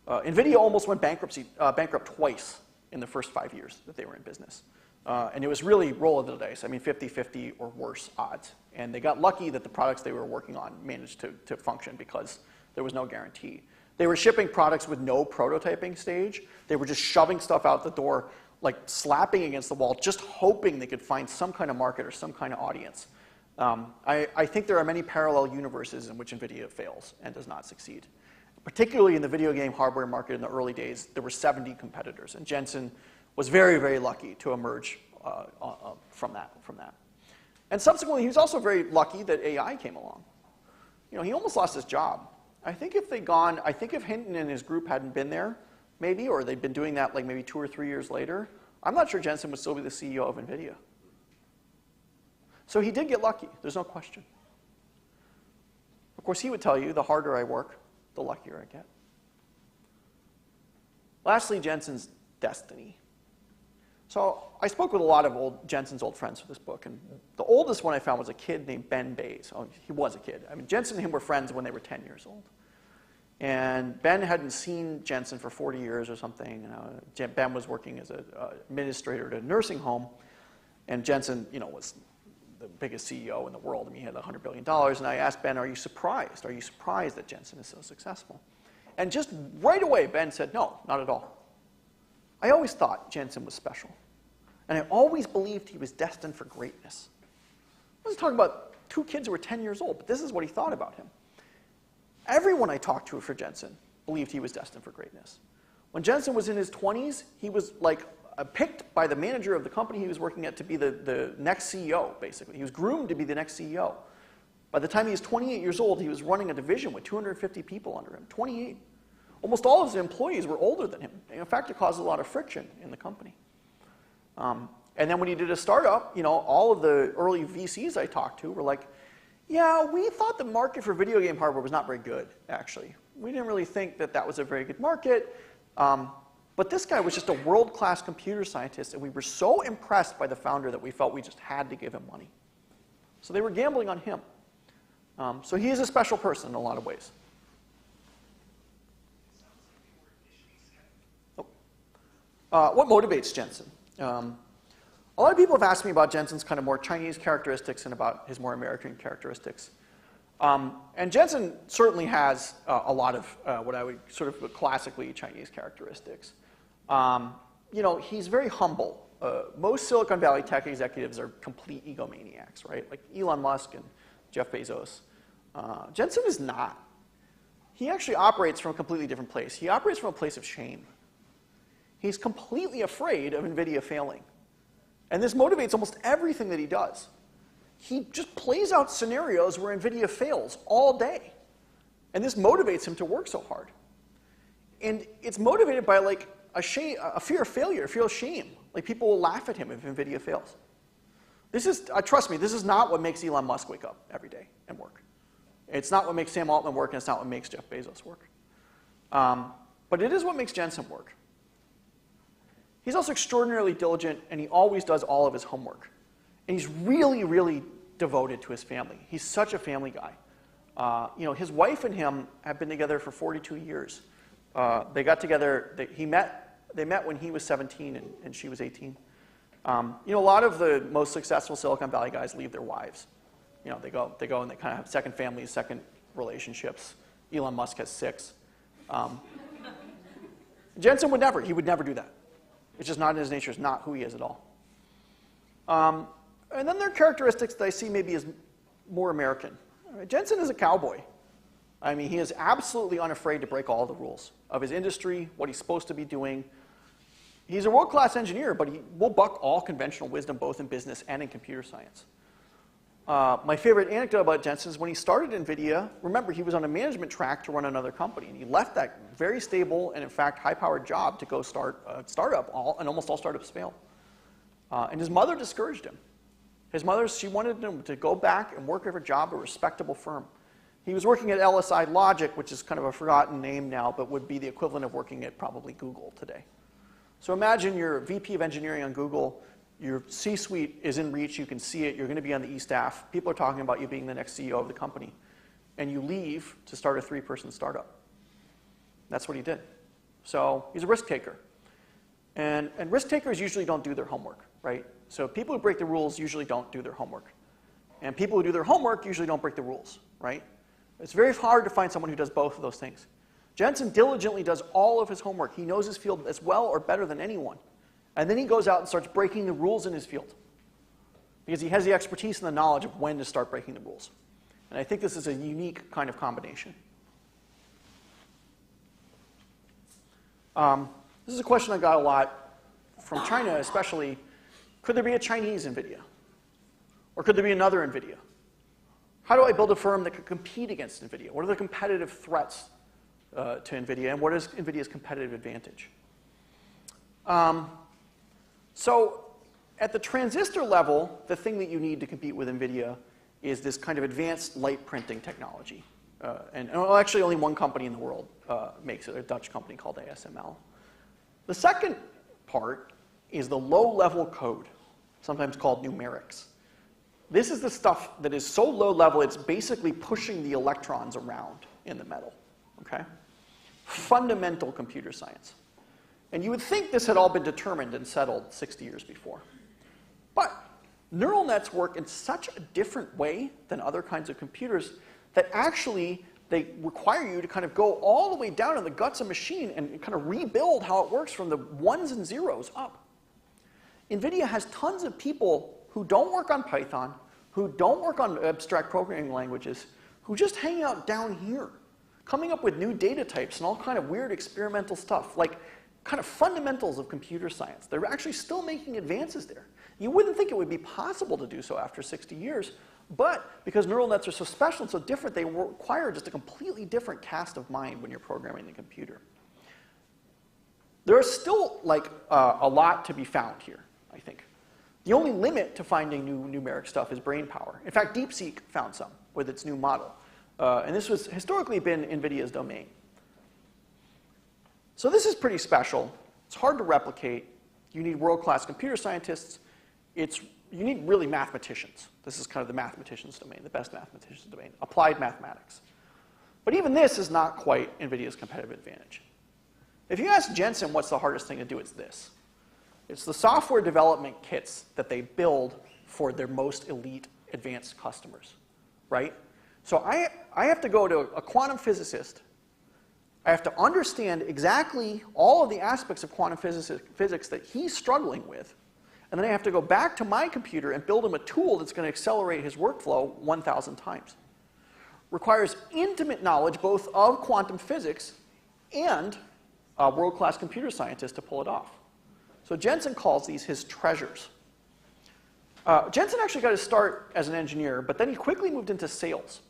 NVIDIA almost went bankrupt twice in the first 5 years that they were in business. And it was really roll of the dice. I mean, 50-50 or worse odds. And they got lucky that the products they were working on managed to function because there was no guarantee. They were shipping products with no prototyping stage. They were just shoving stuff out the door, like slapping against the wall, just hoping they could find some kind of market or some kind of audience. I think there are many parallel universes in which NVIDIA fails and does not succeed. Particularly in the video game hardware market in the early days, there were 70 competitors. And Jensen was very, very lucky to emerge from that. And subsequently, he was also very lucky that AI came along. He almost lost his job. I think if Hinton and his group hadn't been there, maybe, or they'd been doing that like maybe 2 or 3 years later, I'm not sure Jensen would still be the CEO of NVIDIA. So he did get lucky. There's no question. Of course, he would tell you, the harder I work, the luckier I get. Lastly, Jensen's destiny. So I spoke with a lot of Jensen's old friends for this book, and the oldest one I found was a kid named Ben Bays. Oh, he was a kid. I mean, Jensen and him were friends when they were 10 years old. And Ben hadn't seen Jensen for 40 years or something. Ben was working as an administrator at a nursing home, and Jensen, was the biggest CEO in the world. I mean, he had $100 billion. And I asked Ben, are you surprised? Are you surprised that Jensen is so successful? And just right away, Ben said, no, not at all. I always thought Jensen was special. And I always believed he was destined for greatness. I wasn't talking about 2 kids who were 10 years old, but this is what he thought about him. Everyone I talked to for Jensen believed he was destined for greatness. When Jensen was in his 20s, he was like picked by the manager of the company he was working at to be the next CEO, basically. He was groomed to be the next CEO. By the time he was 28 years old, he was running a division with 250 people under him. 28. Almost all of his employees were older than him. In fact, it caused a lot of friction in the company. And then when he did a startup, all of the early VCs I talked to were like, yeah, we thought the market for video game hardware was not very good, actually. We didn't really think that that was a very good market. But this guy was just a world-class computer scientist, and we were so impressed by the founder that we felt we just had to give him money. So they were gambling on him. So he is a special person in a lot of ways. What motivates Jensen? A lot of people have asked me about Jensen's kind of more Chinese characteristics and about his more American characteristics. And Jensen certainly has a lot of what I would sort of classically Chinese characteristics. He's very humble. Most Silicon Valley tech executives are complete egomaniacs, right? Like Elon Musk and Jeff Bezos. Jensen is not. He actually operates from a completely different place. He operates from a place of shame. He's completely afraid of NVIDIA failing. And this motivates almost everything that he does. He just plays out scenarios where NVIDIA fails all day. And this motivates him to work so hard. And it's motivated by like a fear of failure, a fear of shame. Like people will laugh at him if NVIDIA fails. This is, trust me, this is not what makes Elon Musk wake up every day and work. It's not what makes Sam Altman work, and it's not what makes Jeff Bezos work. But it is what makes Jensen work. He's also extraordinarily diligent, and he always does all of his homework. And he's really, really devoted to his family. He's such a family guy. His wife and him have been together for 42 years. They got together, they met when he was 17 and she was 18. A lot of the most successful Silicon Valley guys leave their wives. They go and they kind of have second families, second relationships. Elon Musk has 6. Jensen would never do that. It's just not in his nature. It's not who he is at all. And then there are characteristics that I see maybe as more American. Jensen is a cowboy. I mean, he is absolutely unafraid to break all the rules of his industry, what he's supposed to be doing. He's a world-class engineer, but he will buck all conventional wisdom, both in business and in computer science. My favorite anecdote about Jensen is when he started NVIDIA, remember, he was on a management track to run another company, and he left that very stable and, in fact, high-powered job to go start a startup, and almost all startups fail. And his mother discouraged him. His mother, she wanted him to go back and work at a job at a respectable firm. He was working at LSI Logic, which is kind of a forgotten name now, but would be the equivalent of working at probably Google today. So imagine you're a VP of engineering on Google. Your C-suite is in reach. You can see it. You're going to be on the E-staff. People are talking about you being the next CEO of the company. And you leave to start a 3-person startup. That's what he did. So he's a risk taker. And risk takers usually don't do their homework, right? So people who break the rules usually don't do their homework. And people who do their homework usually don't break the rules, right? It's very hard to find someone who does both of those things. Jensen diligently does all of his homework. He knows his field as well or better than anyone. And then he goes out and starts breaking the rules in his field because he has the expertise and the knowledge of when to start breaking the rules. And I think this is a unique kind of combination. This is a question I got a lot from China, especially. Could there be a Chinese NVIDIA? Or could there be another NVIDIA? How do I build a firm that could compete against NVIDIA? What are the competitive threats to NVIDIA, and what is NVIDIA's competitive advantage? So at the transistor level, the thing that you need to compete with NVIDIA is this kind of advanced light printing technology. And actually only one company in the world makes it, a Dutch company called ASML. The second part is the low-level code, sometimes called numerics. This is the stuff that is so low level, it's basically pushing the electrons around in the metal, okay? Fundamental computer science. And you would think this had all been determined and settled 60 years before. But neural nets work in such a different way than other kinds of computers that actually they require you to kind of go all the way down in the guts of a machine and kind of rebuild how it works from the ones and zeros up. NVIDIA has tons of people who don't work on Python, who don't work on abstract programming languages, who just hang out down here, coming up with new data types and all kind of weird experimental stuff, like kind of fundamentals of computer science. They're actually still making advances there. You wouldn't think it would be possible to do so after 60 years, but because neural nets are so special and so different, they require just a completely different cast of mind when you're programming the computer. There is still like a lot to be found here, I think. The only limit to finding new numeric stuff is brain power. In fact, DeepSeek found some with its new model. And this was historically been NVIDIA's domain. So this is pretty special. It's hard to replicate. You need world-class computer scientists. You need really mathematicians. This is kind of the mathematician's domain, the best mathematician's domain, applied mathematics. But even this is not quite NVIDIA's competitive advantage. If you ask Jensen what's the hardest thing to do, it's this. It's the software development kits that they build for their most elite advanced customers, right? So I have to go to a quantum physicist. I have to understand exactly all of the aspects of quantum physics that he's struggling with. And then I have to go back to my computer and build him a tool that's going to accelerate his workflow 1,000 times. Requires intimate knowledge both of quantum physics and a world-class computer scientist to pull it off. So Jensen calls these his treasures. Jensen actually got his start as an engineer, but then he quickly moved into sales.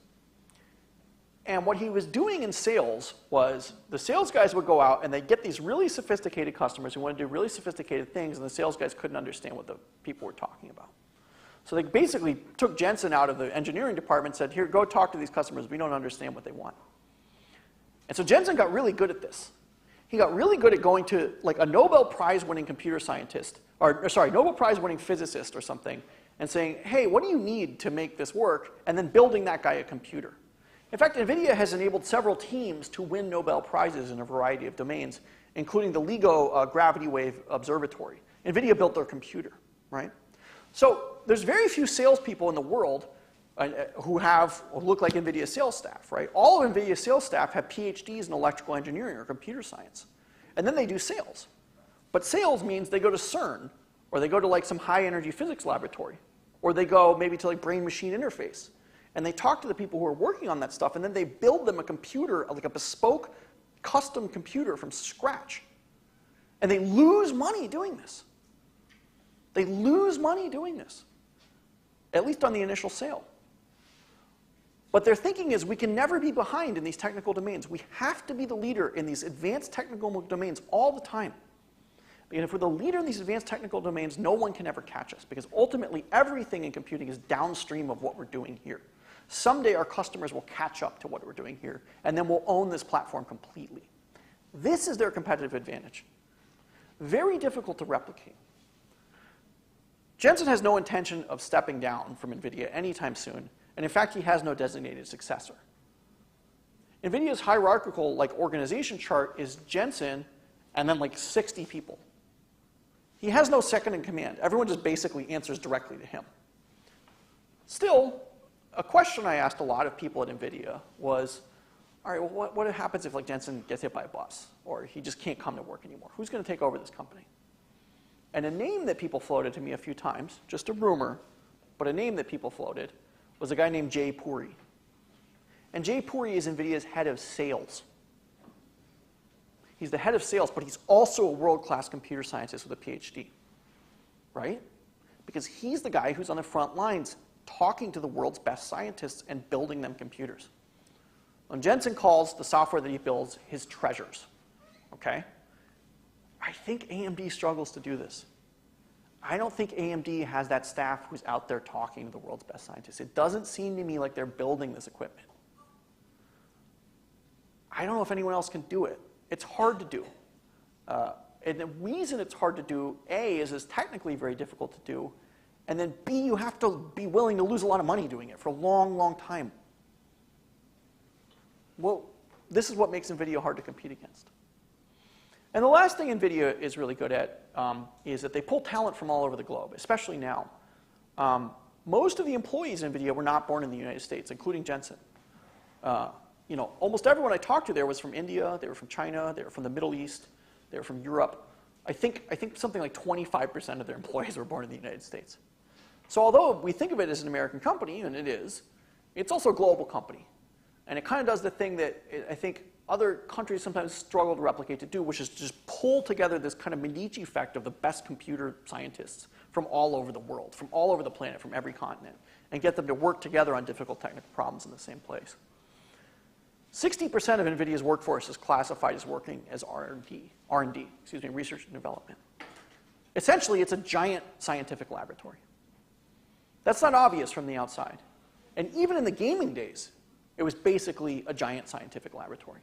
And what he was doing in sales was the sales guys would go out and they'd get these really sophisticated customers who wanted to do really sophisticated things, and the sales guys couldn't understand what the people were talking about. So they basically took Jensen out of the engineering department and said, here, go talk to these customers. We don't understand what they want. And so Jensen got really good at this. He got really good at going to like a Nobel Prize-winning computer scientist, or sorry, Nobel Prize-winning physicist or something, and saying, hey, what do you need to make this work? And then building that guy a computer. In fact, NVIDIA has enabled several teams to win Nobel Prizes in a variety of domains, including the LIGO Gravity Wave Observatory. NVIDIA built their computer, right? So there's very few salespeople in the world who look like NVIDIA sales staff, right? All of NVIDIA sales staff have PhDs in electrical engineering or computer science. And then they do sales. But sales means they go to CERN, or they go to like some high-energy physics laboratory, or they go maybe to like brain-machine interface. And they talk to the people who are working on that stuff, and then they build them a computer, like a bespoke, custom computer from scratch. And they lose money doing this. They lose money doing this, at least on the initial sale. But their thinking is we can never be behind in these technical domains. We have to be the leader in these advanced technical domains all the time. And if we're the leader in these advanced technical domains, no one can ever catch us, because ultimately everything in computing is downstream of what we're doing here. Someday our customers will catch up to what we're doing here, and then we'll own this platform completely. This is their competitive advantage. Very difficult to replicate. Jensen has no intention of stepping down from NVIDIA anytime soon, and in fact, he has no designated successor. NVIDIA's hierarchical organization chart is Jensen and then 60 people. He has no second in command. Everyone just basically answers directly to him. Still, a question I asked a lot of people at NVIDIA was, all right, well, what happens if Jensen gets hit by a bus, or he just can't come to work anymore? Who's going to take over this company? And a name that people floated to me a few times, just a rumor, but a name that people floated, was a guy named Jay Puri. And Jay Puri is NVIDIA's head of sales. He's the head of sales, but he's also a world-class computer scientist with a PhD, right? Because he's the guy who's on the front lines talking to the world's best scientists and building them computers. And Jensen calls the software that he builds his treasures, okay? I think AMD struggles to do this. I don't think AMD has that staff who's out there talking to the world's best scientists. It doesn't seem to me like they're building this equipment. I don't know if anyone else can do it. It's hard to do. And the reason it's hard to do, A, is it's technically very difficult to do, and then B, you have to be willing to lose a lot of money doing it for a long, long time. Well, this is what makes NVIDIA hard to compete against. And the last thing NVIDIA is really good at is that they pull talent from all over the globe, especially now. Most of the employees in NVIDIA were not born in the United States, including Jensen. Almost everyone I talked to there was from India, they were from China, they were from the Middle East, they were from Europe. I think something like 25% of their employees were born in the United States. So although we think of it as an American company, and it is, it's also a global company. And it kind of does the thing that I think other countries sometimes struggle to replicate to do, which is just pull together this kind of Medici effect of the best computer scientists from all over the world, from all over the planet, from every continent, and get them to work together on difficult technical problems in the same place. 60% of NVIDIA's workforce is classified as working as R&D, research and development. Essentially, it's a giant scientific laboratory. That's not obvious from the outside. And even in the gaming days, it was basically a giant scientific laboratory.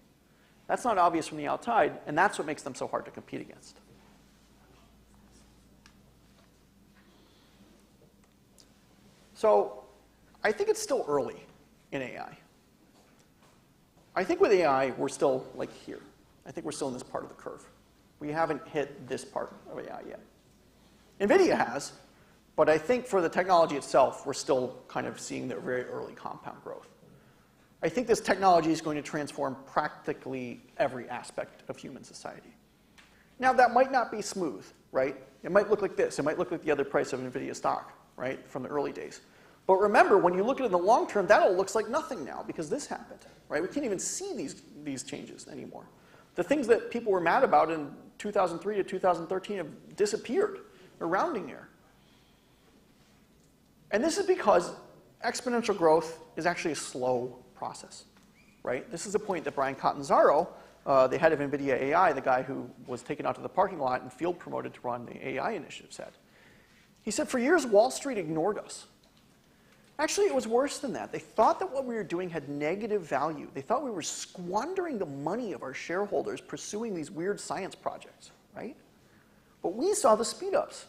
That's not obvious from the outside, and that's what makes them so hard to compete against. So I think it's still early in AI. I think with AI, we're still like here. I think we're still in this part of the curve. We haven't hit this part of AI yet. NVIDIA has, but I think for the technology itself, we're still kind of seeing the very early compound growth. I think this technology is going to transform practically every aspect of human society. Now, that might not be smooth, right? It might look like this. It might look like the other price of NVIDIA stock, right, from the early days. But remember, when you look at it in the long term, that all looks like nothing now because this happened, right? We can't even see these changes anymore. The things that people were mad about in 2003 to 2013 have disappeared. They're rounding error. And this is because exponential growth is actually a slow process, right? This is a point that Brian Catanzaro, the head of NVIDIA AI, the guy who was taken out to the parking lot and field promoted to run the AI initiative, said. He said, for years, Wall Street ignored us. Actually, it was worse than that. They thought that what we were doing had negative value. They thought we were squandering the money of our shareholders pursuing these weird science projects, right? But we saw the speed-ups.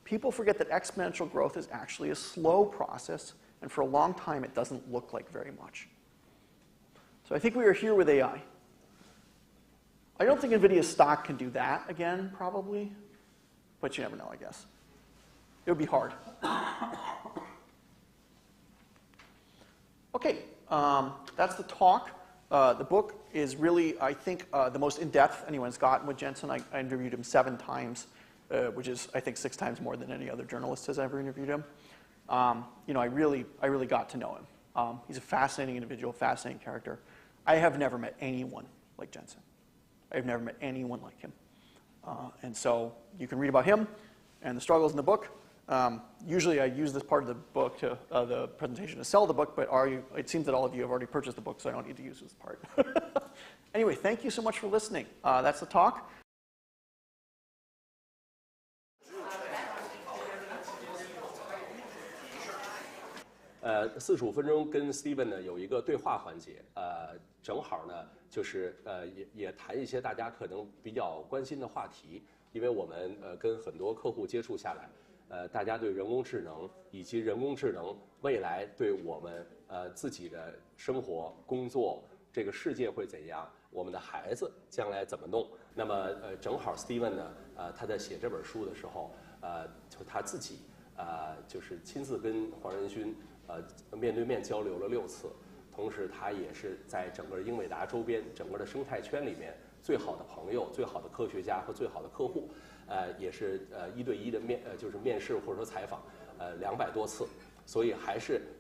People forget that exponential growth is actually a slow process, and for a long time, it doesn't look like very much. So I think we are here with AI. I don't think NVIDIA's stock can do that again, probably, but you never know, I guess. It would be hard. Okay, that's the talk. The book is really, I think, the most in-depth anyone's gotten with Jensen. I interviewed him 7 times, which is, I think, 6 times more than any other journalist has ever interviewed him. You know, I really got to know him. He's a fascinating individual, fascinating character. I have never met anyone like Jensen. I've never met anyone like him. And so you can read about him and the struggles in the book. Usually I use this part of the book, the presentation, to sell the book, but it seems that all of you have already purchased the book, so I don't need to use this part. Anyway, thank you so much for listening. That's the talk.45分钟跟 Steven 呢有一个对话环节，正好呢就是也谈一些大家可能比较关心的话题，因为我们跟很多客户接触下来，大家对人工智能以及人工智能未来对我们自己的生活、工作这个世界会怎样，我们的孩子将来怎么弄。那么正好 Steven 呢，他在写这本书的时候，就他自己就是亲自跟黄仁勋面对面交流了6次，同时他也是在整个英伟达周边整个的生态圈里面最好的朋友、最好的科学家和最好的客户，也是1对1的就是面试或者说采访，200多次，所以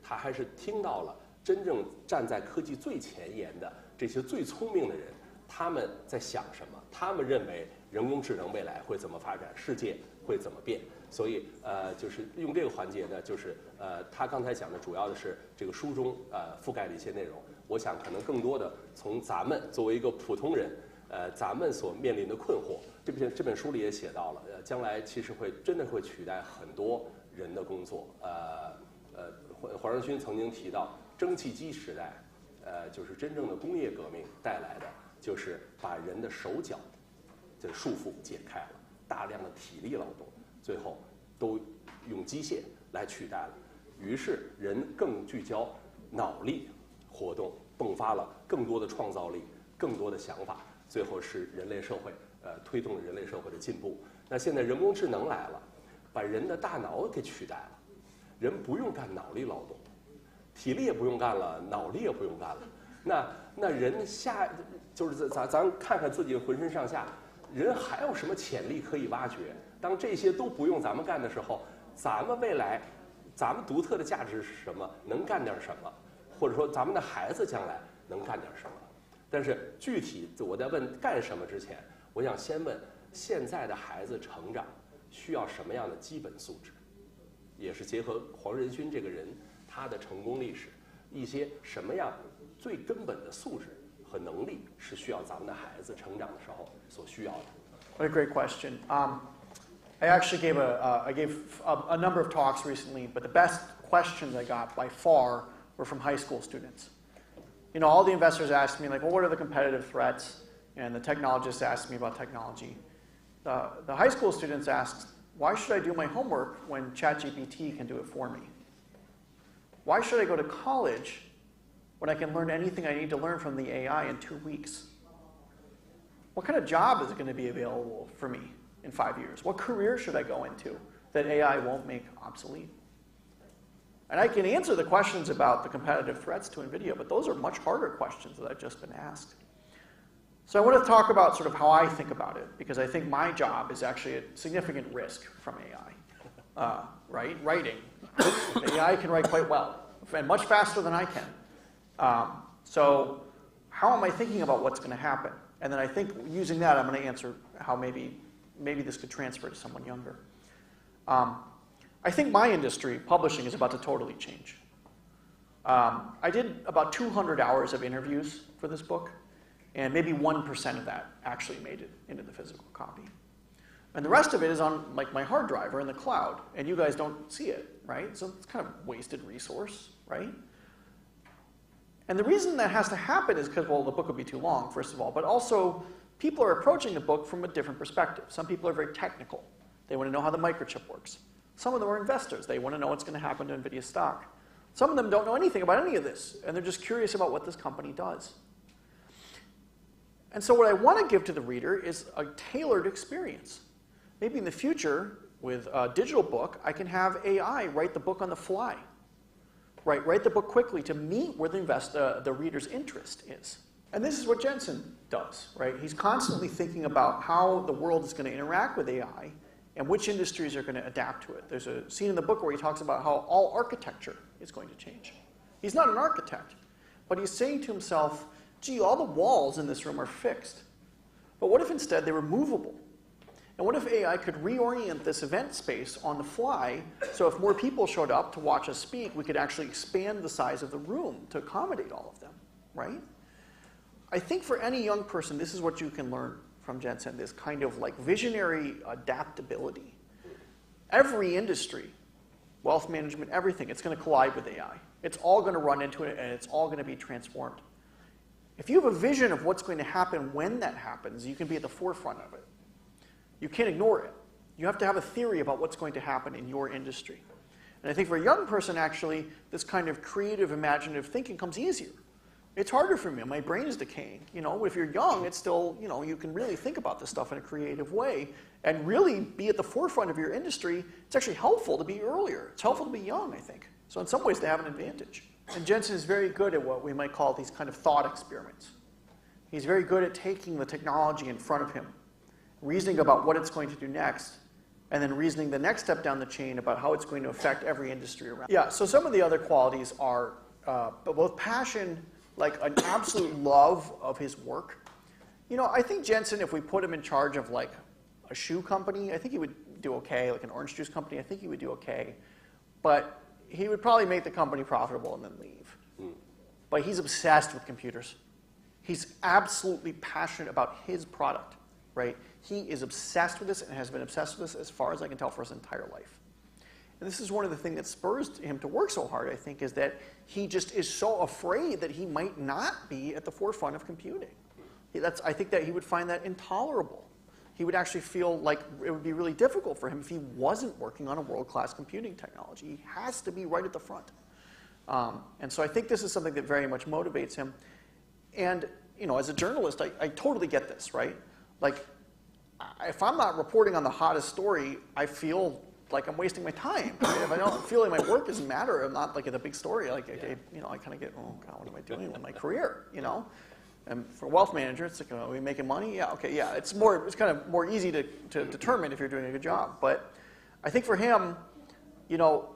他还是听到了真正站在科技最前沿的这些最聪明的人，他们在想什么，他们认为人工智能未来会怎么发展，世界会怎么变。所以就是用这个环节呢，就是他刚才讲的主要的是这个书中覆盖的一些内容。我想可能更多的从咱们作为一个普通人，咱们所面临的困惑，这本书里也写到了，将来其实真的会取代很多人的工作。黄仁勋曾经提到，蒸汽机时代，就是真正的工业革命带来的，就是把人的手脚的束缚解开了，大量的体力劳动。最后都用机械来取代了，于是人更聚焦脑力活动，迸发了更多的创造力，更多的想法，最后是人类社会推动了人类社会的进步。那现在人工智能来了，把人的大脑给取代了，人不用干脑力劳动，体力也不用干了，脑力也不用干了。那人就是咱看看自己浑身上下，人还有什么潜力可以挖掘？当这些都不用咱们干的时候，咱们未来，咱们独特的价值是什么？能干点什么？或者说咱们的孩子将来能干点什么？但是具体我在问干什么之前，我想先问现在的孩子成长需要什么样的基本素质，也是结合黄仁勋这个人他的成功历史，一些什么样最根本的素质和能力是需要咱们的孩子成长的时候所需要的。What a great question. I actually gave a number of talks recently, but the best questions I got by far were from high school students. You know, all the investors asked me, like, well, what are the competitive threats? And the technologists asked me about technology. The high school students asked, why should I do my homework when ChatGPT can do it for me? Why should I go to college when I can learn anything I need to learn from the AI in 2 weeks? What kind of job is going to be available for me in 5 years? What career should I go into that AI won't make obsolete? And I can answer the questions about the competitive threats to NVIDIA, but those are much harder questions that I've just been asked. So I want to talk about sort of how I think about it, because I think my job is actually at significant risk from AI. Right? Writing. AI can write quite well, and much faster than I can. So how am I thinking about what's going to happen? And then I think using that, I'm going to answer how maybe this could transfer to someone younger. I think my industry, publishing, is about to totally change. I did about 200 hours of interviews for this book, and maybe 1% of that actually made it into the physical copy. And the rest of it is on like my hard drive or in the cloud, and you guys don't see it, right? So it's kind of wasted resource, right? And the reason that has to happen is because, well, the book would be too long, first of all, but also people are approaching the book from a different perspective. Some people are very technical. They want to know how the microchip works. Some of them are investors. They want to know what's going to happen to NVIDIA stock. Some of them don't know anything about any of this, and they're just curious about what this company does. And so what I want to give to the reader is a tailored experience. Maybe in the future, with a digital book, I can have AI write the book on the fly. Write the book quickly to meet where the reader's interest is. And this is what Jensen does, right? He's constantly thinking about how the world is going to interact with AI and which industries are going to adapt to it. There's a scene in the book where he talks about how all architecture is going to change. He's not an architect, but he's saying to himself, gee, all the walls in this room are fixed. But what if instead they were movable? And what if AI could reorient this event space on the fly, so if more people showed up to watch us speak, we could actually expand the size of the room to accommodate all of them, right? I think for any young person, this is what you can learn from Jensen, this kind of like visionary adaptability. Every industry, wealth management, everything, it's going to collide with AI. It's all going to run into it, and it's all going to be transformed. If you have a vision of what's going to happen when that happens, you can be at the forefront of it. You can't ignore it. You have to have a theory about what's going to happen in your industry. And I think for a young person, actually, this kind of creative, imaginative thinking comes easier. It's harder for me. My brain is decaying. You know, if you're young, it's still, you know, you can really think about this stuff in a creative way and really be at the forefront of your industry. It's actually helpful to be earlier. It's helpful to be young, I think. So in some ways, they have an advantage. And Jensen is very good at what we might call these kind of thought experiments. He's very good at taking the technology in front of him, reasoning about what it's going to do next, and then reasoning the next step down the chain about how it's going to affect every industry around. Yeah, so some of the other qualities are both passion, like an absolute love of his work. You know, I think Jensen, if we put him in charge of like a shoe company, I think he would do okay, like an orange juice company, I think he would do okay. But he would probably make the company profitable and then leave. But he's obsessed with computers. He's absolutely passionate about his product, right? He is obsessed with this and has been obsessed with this as far as I can tell for his entire life. And this is one of the things that spurs him to work so hard, I think, is that he just is so afraid that he might not be at the forefront of computing. I think that he would find that intolerable. He would actually feel like it would be really difficult for him if he wasn't working on a world-class computing technology. He has to be right at the front. And so I think this is something that very much motivates him. And you know, as a journalist, I totally get this, right? Like, if I'm not reporting on the hottest story, I feel like I'm wasting my time. Right? If I don't feel like my work doesn't matter, I'm not like in a big story. Like, you know, I kind of get, oh God, what am I doing with my career? You know. And for a wealth manager, it's like, are we making money? Yeah, okay, yeah. It's kind of more easy to determine if you're doing a good job. But I think for him, you know,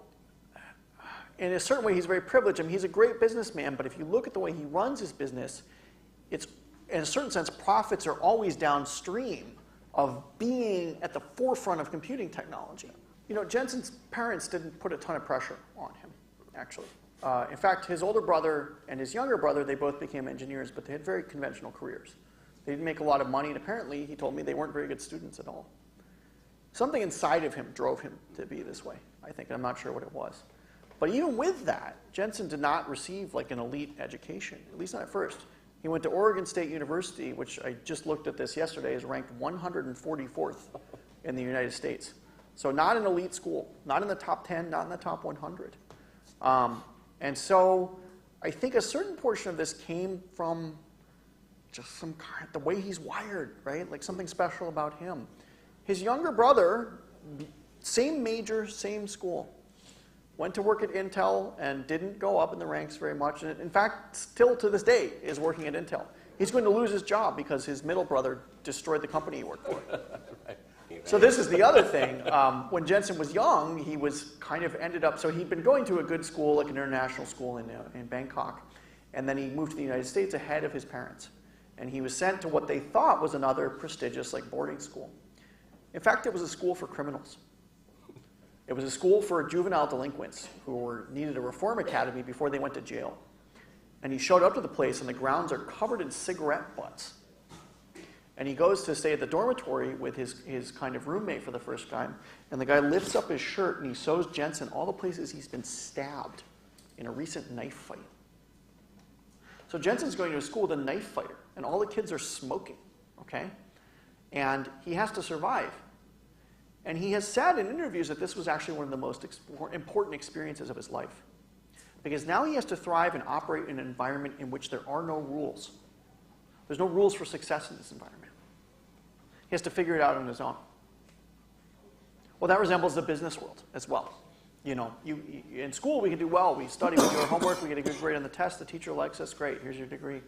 in a certain way, he's very privileged. I mean, he's a great businessman, but if you look at the way he runs his business, it's, in a certain sense, profits are always downstream of being at the forefront of computing technology. You know, Jensen's parents didn't put a ton of pressure on him, actually. In fact, his older brother and his younger brother, they both became engineers, but they had very conventional careers. They didn't make a lot of money, and apparently, he told me, they weren't very good students at all. Something inside of him drove him to be this way, I think. I'm not sure what it was. But even with that, Jensen did not receive like an elite education, at least not at first. He went to Oregon State University, which I just looked at this yesterday, is ranked 144th in the United States. So not an elite school, not in the top 10, not in the top 100. And so I think a certain portion of this came from just some kind, the way he's wired, right? Like something special about him. His younger brother, same major, same school, went to work at Intel and didn't go up in the ranks very much. And in fact, still to this day, is working at Intel. He's going to lose his job because his middle brother destroyed the company he worked for. Right. So this is the other thing. When Jensen was young, he was kind of ended up, so he'd been going to a good school, like an international school in Bangkok. And then he moved to the United States ahead of his parents. And he was sent to what they thought was another prestigious like boarding school. In fact, it was a school for criminals. It was a school for juvenile delinquents who needed a reform academy before they went to jail. And he showed up to the place, and the grounds are covered in cigarette butts. And he goes to stay at the dormitory with his kind of roommate for the first time, and the guy lifts up his shirt, and he shows Jensen all the places he's been stabbed in a recent knife fight. So Jensen's going to a school with a knife fighter, and all the kids are smoking, okay? And he has to survive. And he has said in interviews that this was actually one of the most important experiences of his life. Because now he has to thrive and operate in an environment in which there are no rules. There's no rules for success in this environment. He has to figure it out on his own. Well, that resembles the business world as well. You know, in school we can do well. We study, we do our homework, we get a good grade on the test, the teacher likes us, great, here's your degree.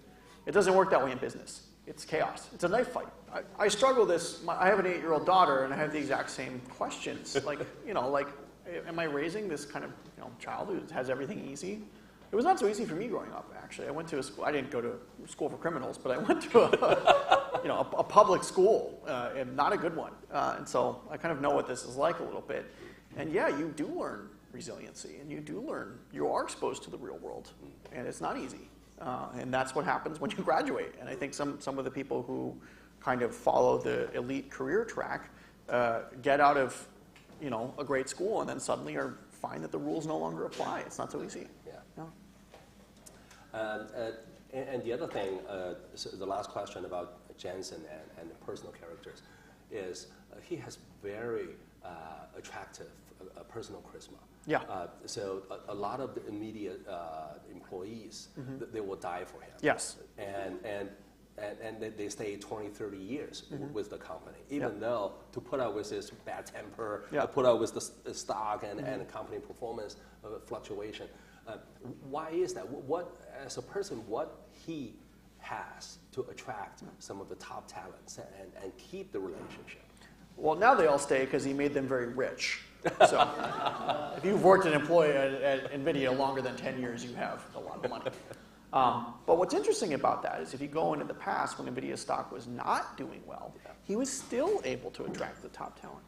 It doesn't work that way in business. It's chaos. It's a knife fight. I struggle this. I have an 8-year-old daughter, and I have the exact same questions. Like, you know, like, am I raising this kind of child who has everything easy? It was not so easy for me growing up, actually. I went to a school. I didn't go to school for criminals, but I went to a public school, and not a good one. And so I kind of know what this is like a little bit. And yeah, you do learn resiliency, and you do learn. You are exposed to the real world, and it's not easy. And that's what happens when you graduate. And I think some of the people who kind of follow the elite career track get out of a great school and then suddenly find that the rules no longer apply. It's not so easy. Yeah. And the other thing, so the last question about Jensen and the personal characters is he has very attractive personal charisma. Yeah. So a lot of the immediate employees, they will die for him. Yes. And they stay 20, 30 years with the company, even though to put up with his bad temper, to put up with the stock and company performance fluctuation. Why is that? What, as a person, what he has to attract some of the top talents and keep the relationship? Well, now they all stay because he made them very rich. So if you've worked an employee at NVIDIA longer than 10 years, you have a lot of money. But what's interesting about that is if you go into the past when NVIDIA stock was not doing well, he was still able to attract the top talent.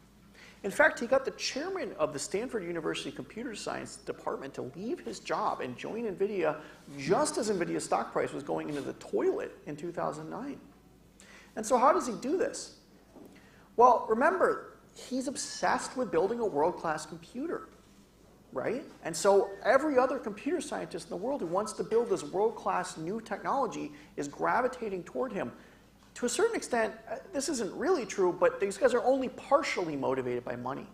In fact, he got the chairman of the Stanford University Computer Science Department to leave his job and join NVIDIA just as NVIDIA's stock price was going into the toilet in 2009. And so how does he do this? Well, remember, he's obsessed with building a world-class computer, right? And so every other computer scientist in the world who wants to build this world-class new technology is gravitating toward him. To a certain extent, this isn't really true, but these guys are only partially motivated by money.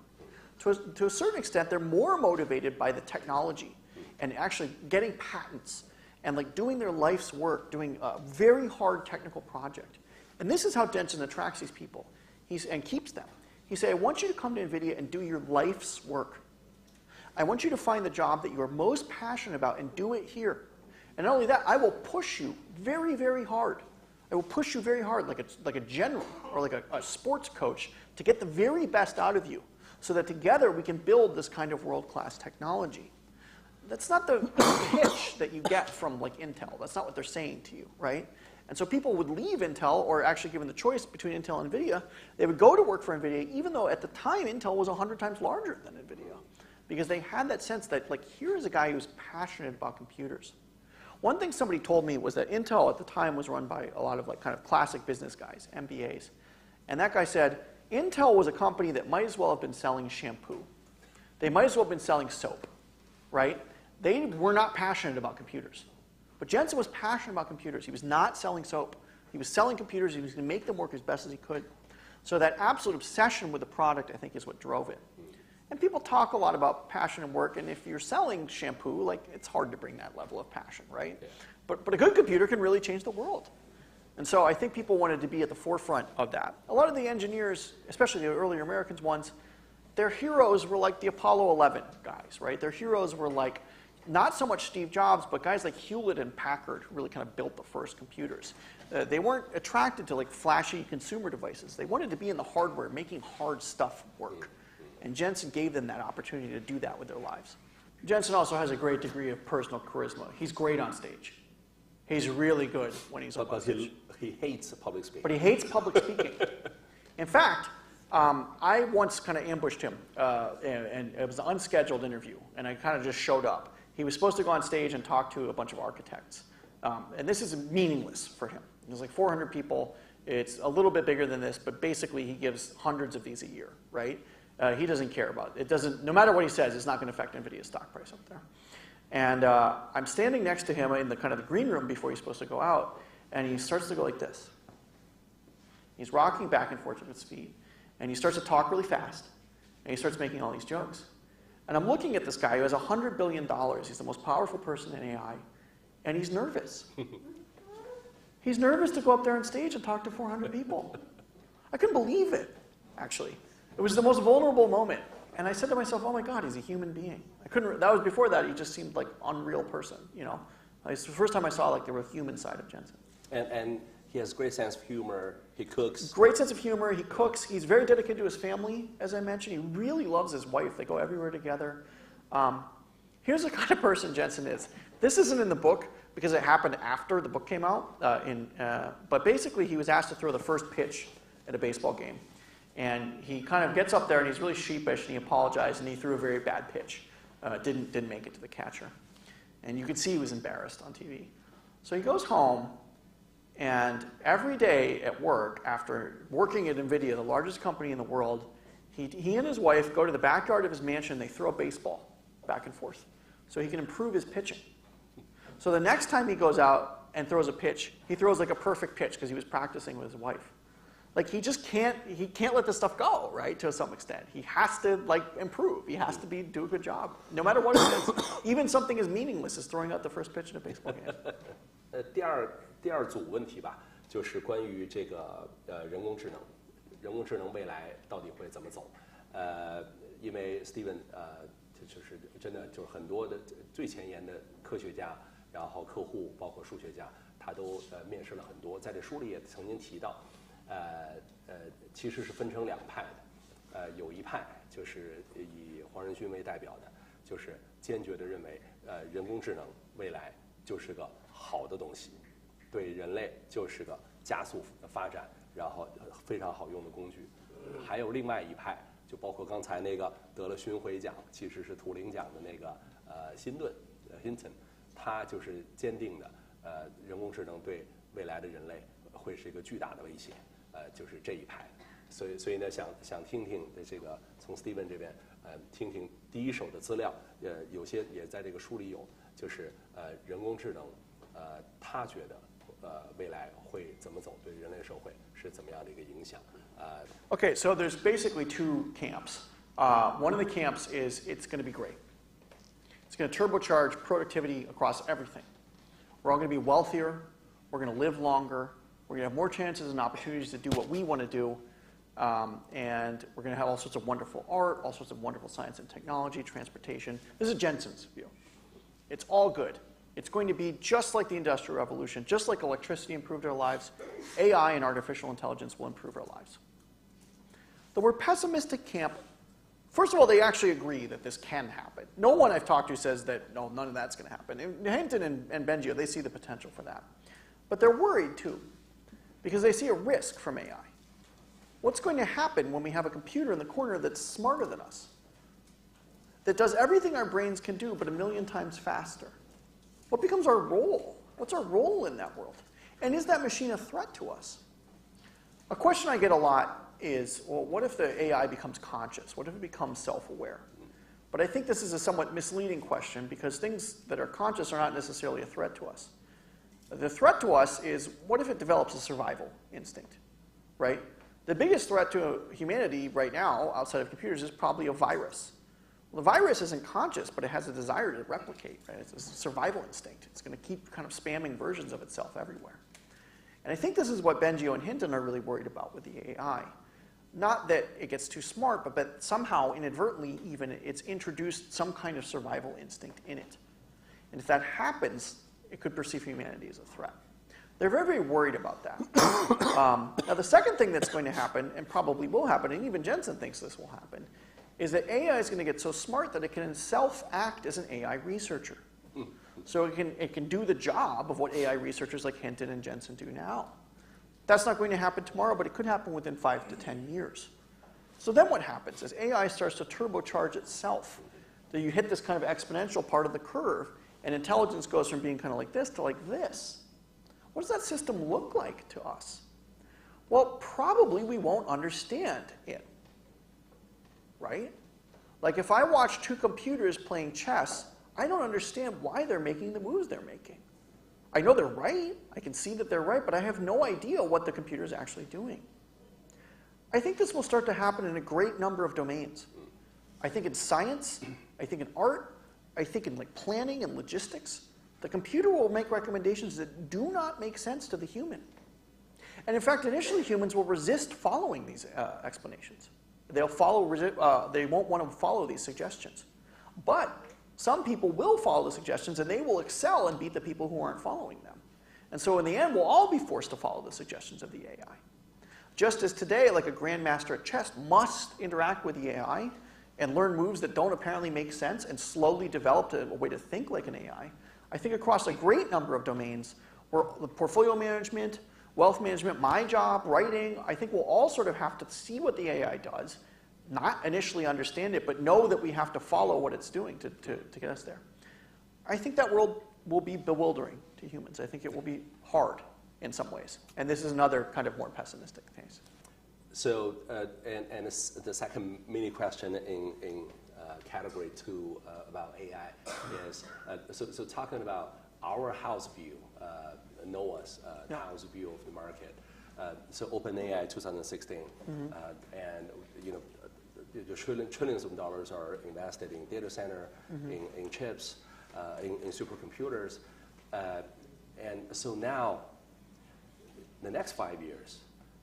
To a certain extent, they're more motivated by the technology and actually getting patents and like doing their life's work, doing a very hard technical project. And this is how Jensen attracts these people and keeps them. He said, I want you to come to NVIDIA and do your life's work. I want you to find the job that you are most passionate about and do it here. And not only that, I will push you very, very hard. I will push you very hard like a general or like a sports coach to get the very best out of you so that together we can build this kind of world-class technology. That's not the pitch that you get from like Intel. That's not what they're saying to you, right? And so people would leave Intel, or actually given the choice between Intel and NVIDIA, they would go to work for NVIDIA even though at the time Intel was 100 times larger than NVIDIA. Because they had that sense that like here's a guy who's passionate about computers. One thing somebody told me was that Intel at the time was run by a lot of like kind of classic business guys, MBAs. And that guy said, Intel was a company that might as well have been selling shampoo. They might as well have been selling soap, right? They were not passionate about computers. But Jensen was passionate about computers. He was not selling soap. He was selling computers. He was going to make them work as best as he could. So that absolute obsession with the product, I think, is what drove it. And people talk a lot about passion and work, and if you're selling shampoo, like, it's hard to bring that level of passion, right? Yeah. But a good computer can really change the world. And so I think people wanted to be at the forefront of that. A lot of the engineers, especially the earlier Americans ones, their heroes were like the Apollo 11 guys, right? Their heroes were like, not so much Steve Jobs, but guys like Hewlett and Packard who really kind of built the first computers. They weren't attracted to like flashy consumer devices. They wanted to be in the hardware, making hard stuff work. And Jensen gave them that opportunity to do that with their lives. Jensen also has a great degree of personal charisma. He's great on stage. He's really good when he's on stage. He hates public speaking. But he hates public speaking. In fact, I once kind of ambushed him, and it was an unscheduled interview, and I kind of just showed up. He was supposed to go on stage and talk to a bunch of architects. And this is meaningless for him. There's like 400 people. It's a little bit bigger than this, but basically he gives hundreds of these a year, right? He doesn't care about it. It doesn't, no matter what he says, it's not going to affect NVIDIA's stock price up there. And I'm standing next to him in the kind of the green room before he's supposed to go out, and he starts to go like this. He's rocking back and forth with his feet, and he starts to talk really fast, and he starts making all these jokes. And I'm looking at this guy who has $100 billion. He's the most powerful person in AI, and he's nervous. He's nervous to go up there on stage and talk to 400 people. I couldn't believe it, actually. It was the most vulnerable moment. And I said to myself, oh my God, he's a human being. That was before that, he just seemed like an unreal person, you know? It's the first time I saw like the human side of Jensen. And he has great sense of humor, he cooks. Great sense of humor, he cooks, he's very dedicated to his family, as I mentioned. He really loves his wife, they go everywhere together. Here's the kind of person Jensen is. This isn't in the book because it happened after the book came out, but basically he was asked to throw the first pitch at a baseball game. And he kind of gets up there and he's really sheepish and he apologized and he threw a very bad pitch. Didn't make it to the catcher. And you could see he was embarrassed on TV. So he goes home and every day at work, after working at NVIDIA, the largest company in the world, he and his wife go to the backyard of his mansion, they throw a baseball back and forth so he can improve his pitching. So the next time he goes out and throws a pitch, he throws like a perfect pitch because he was practicing with his wife. Like he can't let this stuff go, right, to some extent. He has to like improve. He has to do a good job, no matter what it is. Even something as meaningless as throwing out the first pitch in a baseball game. 第二组问题吧，就是关于这个人工智能未来到底会怎么走？因为 Steven 就是真的就是很多的最前沿的科学家，然后客户包括数学家，他都面试了很多，在这书里也曾经提到。其实是分成两派的，有一派就是以黄仁勋为代表的，就是坚决地认为，人工智能未来就是个好的东西，对人类就是个加速的发展，然后非常好用的工具。还有另外一派，就包括刚才那个得了巡回奖，其实是图灵奖的那个Hinton，他就是坚定的，人工智能对未来的人类会是一个巨大的威胁。就是这一派，所以呢，想听听这个从 Steven 这边，听听第一手的资料，有些也在这个书里有，就是人工智能，他觉得未来会怎么走，对人类社会是怎么样的一个影响Okay, so there's basically two camps. One of the camps is it's going to be great. It's going to turbocharge productivity across everything. We're all going to be wealthier. We're going to live longer. We're going to have more chances and opportunities to do what we want to do, and we're going to have all sorts of wonderful art, all sorts of wonderful science and technology, transportation. This is Jensen's view. It's all good. It's going to be just like the Industrial Revolution, just like electricity improved our lives, AI and artificial intelligence will improve our lives. The more pessimistic camp, first of all, they actually agree that this can happen. No one I've talked to says that, no, none of that's going to happen. Hinton and Bengio, they see the potential for that. But they're worried, too, because they see a risk from AI. What's going to happen when we have a computer in the corner that's smarter than us, that does everything our brains can do but 1,000,000 times faster? What becomes our role? What's our role in that world? And is that machine a threat to us? A question I get a lot is, well, what if the AI becomes conscious? What if it becomes self-aware? But I think this is a somewhat misleading question because things that are conscious are not necessarily a threat to us. The threat to us is, what if it develops a survival instinct, right? The biggest threat to humanity right now, outside of computers, is probably a virus. Well, the virus isn't conscious, but it has a desire to replicate, right? It's a survival instinct. It's going to keep kind of spamming versions of itself everywhere. And I think this is what Bengio and Hinton are really worried about with the AI. Not that it gets too smart, but that somehow, inadvertently even, it's introduced some kind of survival instinct in it. And if that happens, it could perceive humanity as a threat. They're very, very worried about that. Now, the second thing that's going to happen, and probably will happen, and even Jensen thinks this will happen, is that AI is going to get so smart that it can itself act as an AI researcher. So it can do the job of what AI researchers like Hinton and Jensen do now. That's not going to happen tomorrow, but it could happen within 5 to 10 years. So then what happens is AI starts to turbocharge itself. So you hit this kind of exponential part of the curve, and intelligence goes from being kind of like this to like this. What does that system look like to us? Well, probably we won't understand it, right? Like if I watch two computers playing chess, I don't understand why they're making the moves they're making. I know they're right, I can see that they're right, but I have no idea what the computer is actually doing. I think this will start to happen in a great number of domains. I think in science, I think in art, I think in like planning and logistics. The computer will make recommendations that do not make sense to the human. And in fact, initially humans will resist following these explanations. They won't want to follow these suggestions. But some people will follow the suggestions and they will excel and beat the people who aren't following them. And so in the end, we'll all be forced to follow the suggestions of the AI. Just as today, like a grandmaster at chess must interact with the AI and learn moves that don't apparently make sense and slowly develop a way to think like an AI, I think across a great number of domains, where the portfolio management, wealth management, my job, writing, I think we'll all sort of have to see what the AI does, not initially understand it, but know that we have to follow what it's doing to get us there. I think that world will be bewildering to humans. I think it will be hard in some ways. And this is another kind of more pessimistic case. So, and the second mini question in category 2 about AI is, so talking about our house view, Noah's house view of the market. So OpenAI 2016, and you know, the trillions of dollars are invested in data center, in chips, in supercomputers, and so now the next 5 years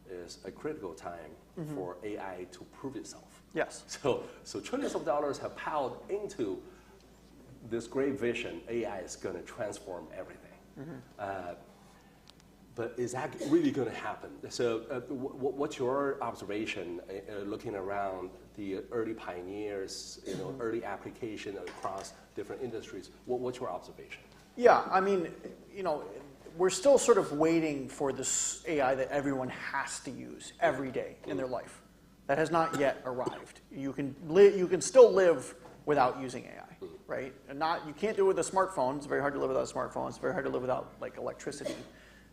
is a critical time for AI to prove itself. Yes. So trillions of dollars have piled into this great vision. AI is going to transform everything. But is that really going to happen? So what's your observation looking around the early pioneers, you know, early application across different industries? What's your observation? Yeah, I mean, you know, we're still sort of waiting for this AI that everyone has to use every day in their life. That has not yet arrived. You can still live without using AI, right? And you can't do it with a smartphone. It's very hard to live without a smartphone. It's very hard to live without like electricity.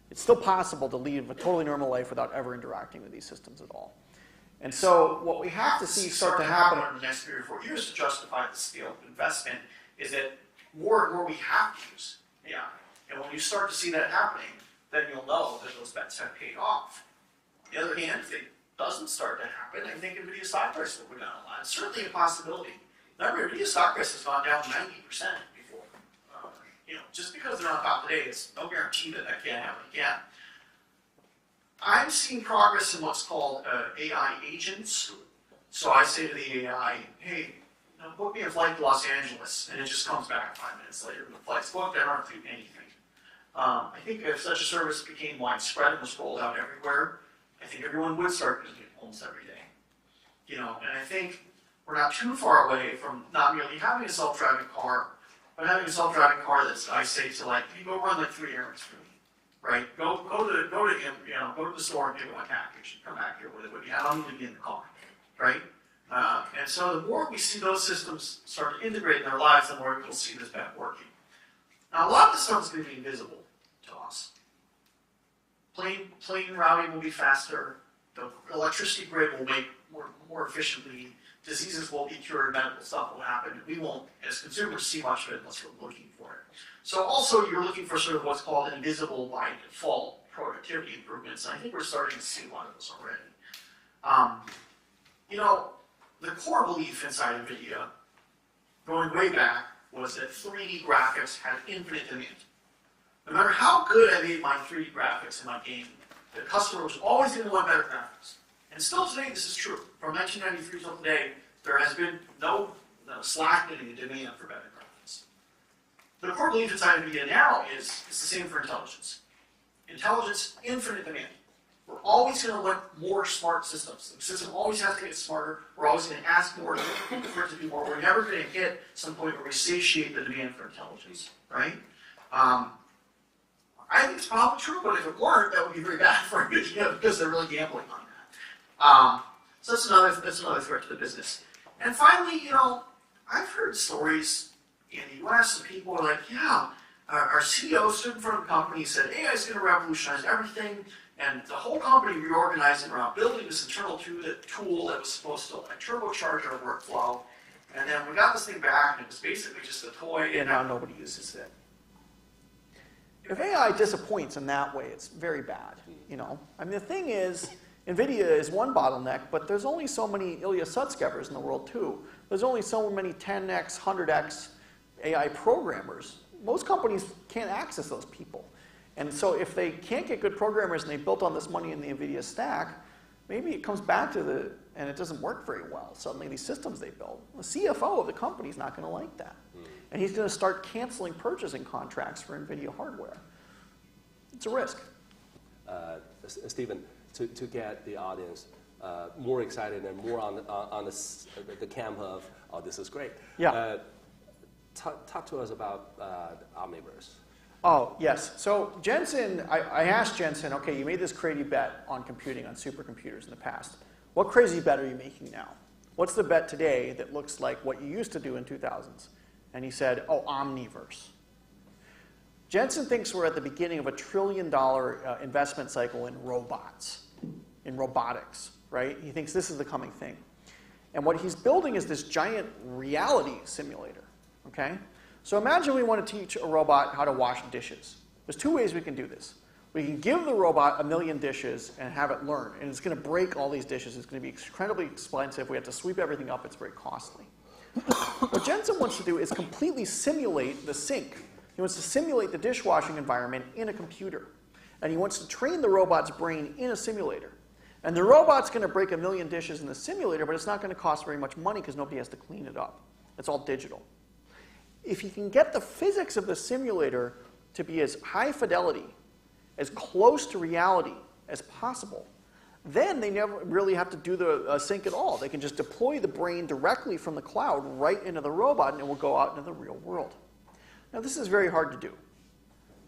It's still possible to lead a totally normal life without ever interacting with these systems at all. And so what we have to see start to happen in the next 3 or 4 years to justify the scale of investment is that more and more we have to use AI. And when you start to see that happening, then you'll know that those bets have paid off. On the other hand, if it doesn't start to happen, I think NVIDIA stock price will go down a lot. It's certainly a possibility. Remember, NVIDIA stock price has gone down 90% before. You know, just because they're on top today, it's no guarantee that that can't happen again. I'm seeing progress in what's called AI agents. So I say to the AI, hey, book me a flight to Los Angeles, and it just comes back 5 minutes later. The flight's booked, I don't have to do anything. I think if such a service became widespread and was rolled out everywhere, I think everyone would start using it almost every day. You know, and I think we're not too far away from not merely having a self-driving car, but having a self-driving car that's, I say to like, you go run like 3 errands for me, right? Go to him, you know, go to the store and pick up my package and come back here with it with me. I don't need to be in the car, right? And so the more we see those systems start to integrate in our lives, the more we'll see this bet working. Now, a lot of this stuff is going to be invisible to us. Plane routing will be faster. the electricity grid will make more efficiently, diseases will be cured, medical stuff will happen, and we won't, as consumers, see much of it unless we're looking for it. So also you're looking for sort of what's called invisible by default productivity improvements, and I think we're starting to see one of those already. You know, the core belief inside NVIDIA, going way back, was that 3D graphics had infinite demand. No matter how good I made my 3D graphics in my game, the customer was always going to want better graphics. And still today, this is true. From 1993 till today, there has been no slackening in demand for better graphics. The core belief inside NVIDIA now is the same for intelligence. Intelligence, infinite demand. We're always going to want more smart systems. The system always has to get smarter. We're always going to ask more for it to do more. We're never going to hit some point where we satiate the demand for intelligence, right? I think it's probably true, but if it weren't, that would be very bad for NVIDIA because they're really gambling on that. So that's another threat to the business. And finally, you know, I've heard stories in the US of people are like, yeah, our CEO stood in front of the company and said, AI is going to revolutionize everything. And the whole company reorganized around building this internal tool that was supposed to like turbocharge our workflow. And then we got this thing back, and it was basically just a toy, and now nobody uses it. If AI disappoints in that way, it's very bad. You know, I mean, the thing is, NVIDIA is one bottleneck, but there's only so many Ilya Sutskever's in the world too. There's only so many 10x, 100x AI programmers. Most companies can't access those people. And so if they can't get good programmers and they built all this money in the NVIDIA stack, maybe it comes back to and it doesn't work very well. Suddenly these systems they build. The CFO of the company is not going to like that. And he's going to start canceling purchasing contracts for NVIDIA hardware. It's a risk. Stephen, to get the audience more excited and more on the camp of, oh, this is great. Yeah. Talk to us about Omniverse. Oh, yes. So Jensen, I asked Jensen, okay, you made this crazy bet on computing, on supercomputers in the past. What crazy bet are you making now? What's the bet today that looks like what you used to do in 2000s? And he said, oh, Omniverse. Jensen thinks we're at the beginning of a $1 trillion investment cycle in robots, in robotics, right? He thinks this is the coming thing. And what he's building is this giant reality simulator, okay? So imagine we want to teach a robot how to wash dishes. There's two ways we can do this. We can give the robot 1 million dishes and have it learn, and it's going to break all these dishes. It's going to be incredibly expensive. We have to sweep everything up. It's very costly. What Jensen wants to do is completely simulate the sink. He wants to simulate the dishwashing environment in a computer. And he wants to train the robot's brain in a simulator. And the robot's going to break 1 million dishes in the simulator, but it's not going to cost very much money because nobody has to clean it up. It's all digital. If he can get the physics of the simulator to be as high fidelity, as close to reality as possible, then they never really have to do the sync at all. They can just deploy the brain directly from the cloud right into the robot, and it will go out into the real world. Now, this is very hard to do.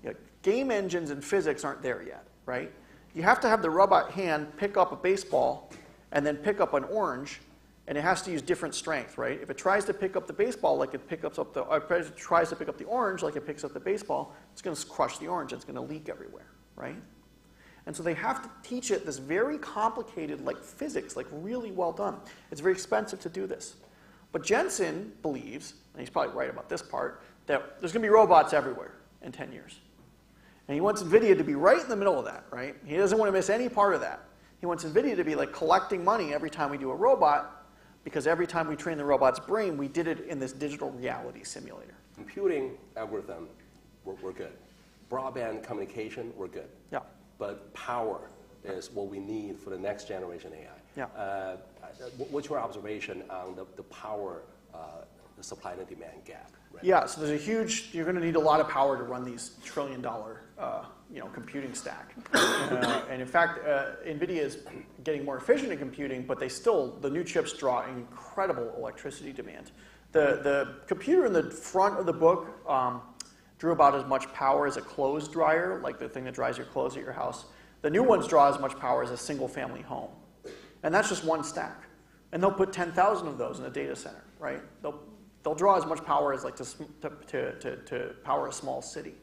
You know, game engines and physics aren't there yet, right? You have to have the robot hand pick up a baseball and then pick up an orange, and it has to use different strength, right? If it tries to pick up the baseball like it picks up tries to pick up the orange like it picks up the baseball, it's going to crush the orange. It's going to leak everywhere, right? And so they have to teach it this very complicated, like physics, like really well done. It's very expensive to do this. But Jensen believes, and he's probably right about this part, that there's going to be robots everywhere in 10 years. And he wants NVIDIA to be right in the middle of that, right? He doesn't want to miss any part of that. He wants NVIDIA to be like collecting money every time we do a robot, because every time we train the robot's brain, we did it in this digital reality simulator. Computing algorithm, we're good. Broadband communication, we're good. Yeah. But power is what we need for the next generation AI. Yeah. What's your observation on the power, the supply and demand gap? Right? Yeah, so there's a huge, you're going to need a lot of power to run these $1 trillion computing stack. And in fact, NVIDIA is getting more efficient in computing, but the new chips draw incredible electricity demand. The computer in the front of the book drew about as much power as a clothes dryer, like the thing that dries your clothes at your house. The new ones draw as much power as a single family home. And that's just one stack. And they'll put 10,000 of those in a data center, right? They'll draw as much power as like to power a small city.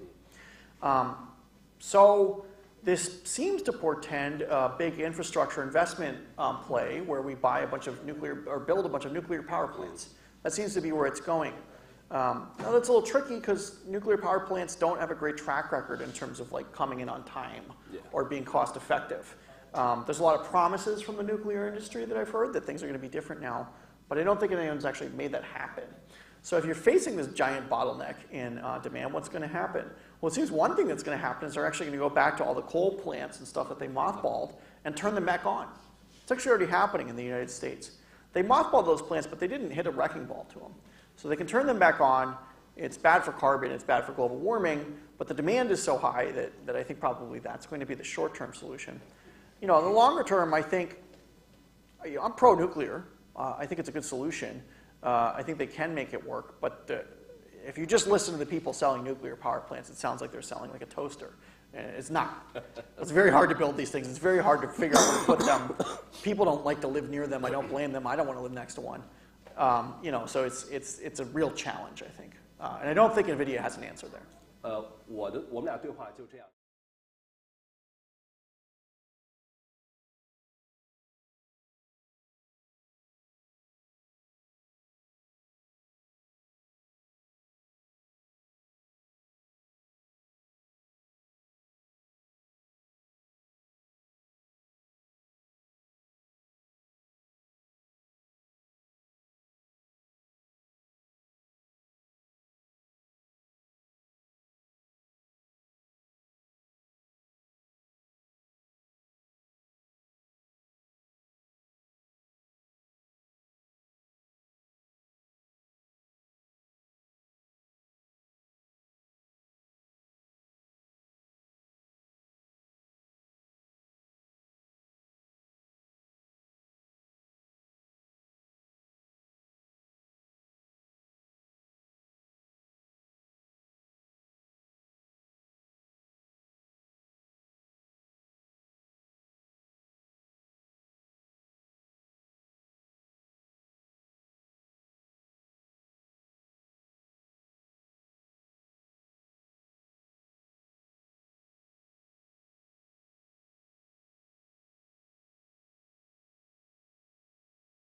So this seems to portend a big infrastructure investment play where we buy a bunch of nuclear, or build a bunch of nuclear power plants. That seems to be where it's going. Now that's a little tricky because nuclear power plants don't have a great track record in terms of like coming in on time or being cost effective. There's a lot of promises from the nuclear industry that I've heard that things are going to be different now, but I don't think anyone's actually made that happen. So if you're facing this giant bottleneck in demand, what's going to happen? Well, it seems one thing that's going to happen is they're actually going to go back to all the coal plants and stuff that they mothballed and turn them back on. It's actually already happening in the United States. They mothballed those plants, but they didn't hit a wrecking ball to them. So they can turn them back on. It's bad for carbon, it's bad for global warming, but the demand is so high that I think probably that's going to be the short-term solution. You know, in the longer term, I think, I'm pro-nuclear. I think it's a good solution. I think they can make it work, but if you just listen to the people selling nuclear power plants, it sounds like they're selling like a toaster. And it's not. It's very hard to build these things. It's very hard to figure out where to put them. People don't like to live near them. I don't blame them. I don't want to live next to one. You know, so it's a real challenge, I think. And I don't think NVIDIA has an answer there. 我们俩对话就这样。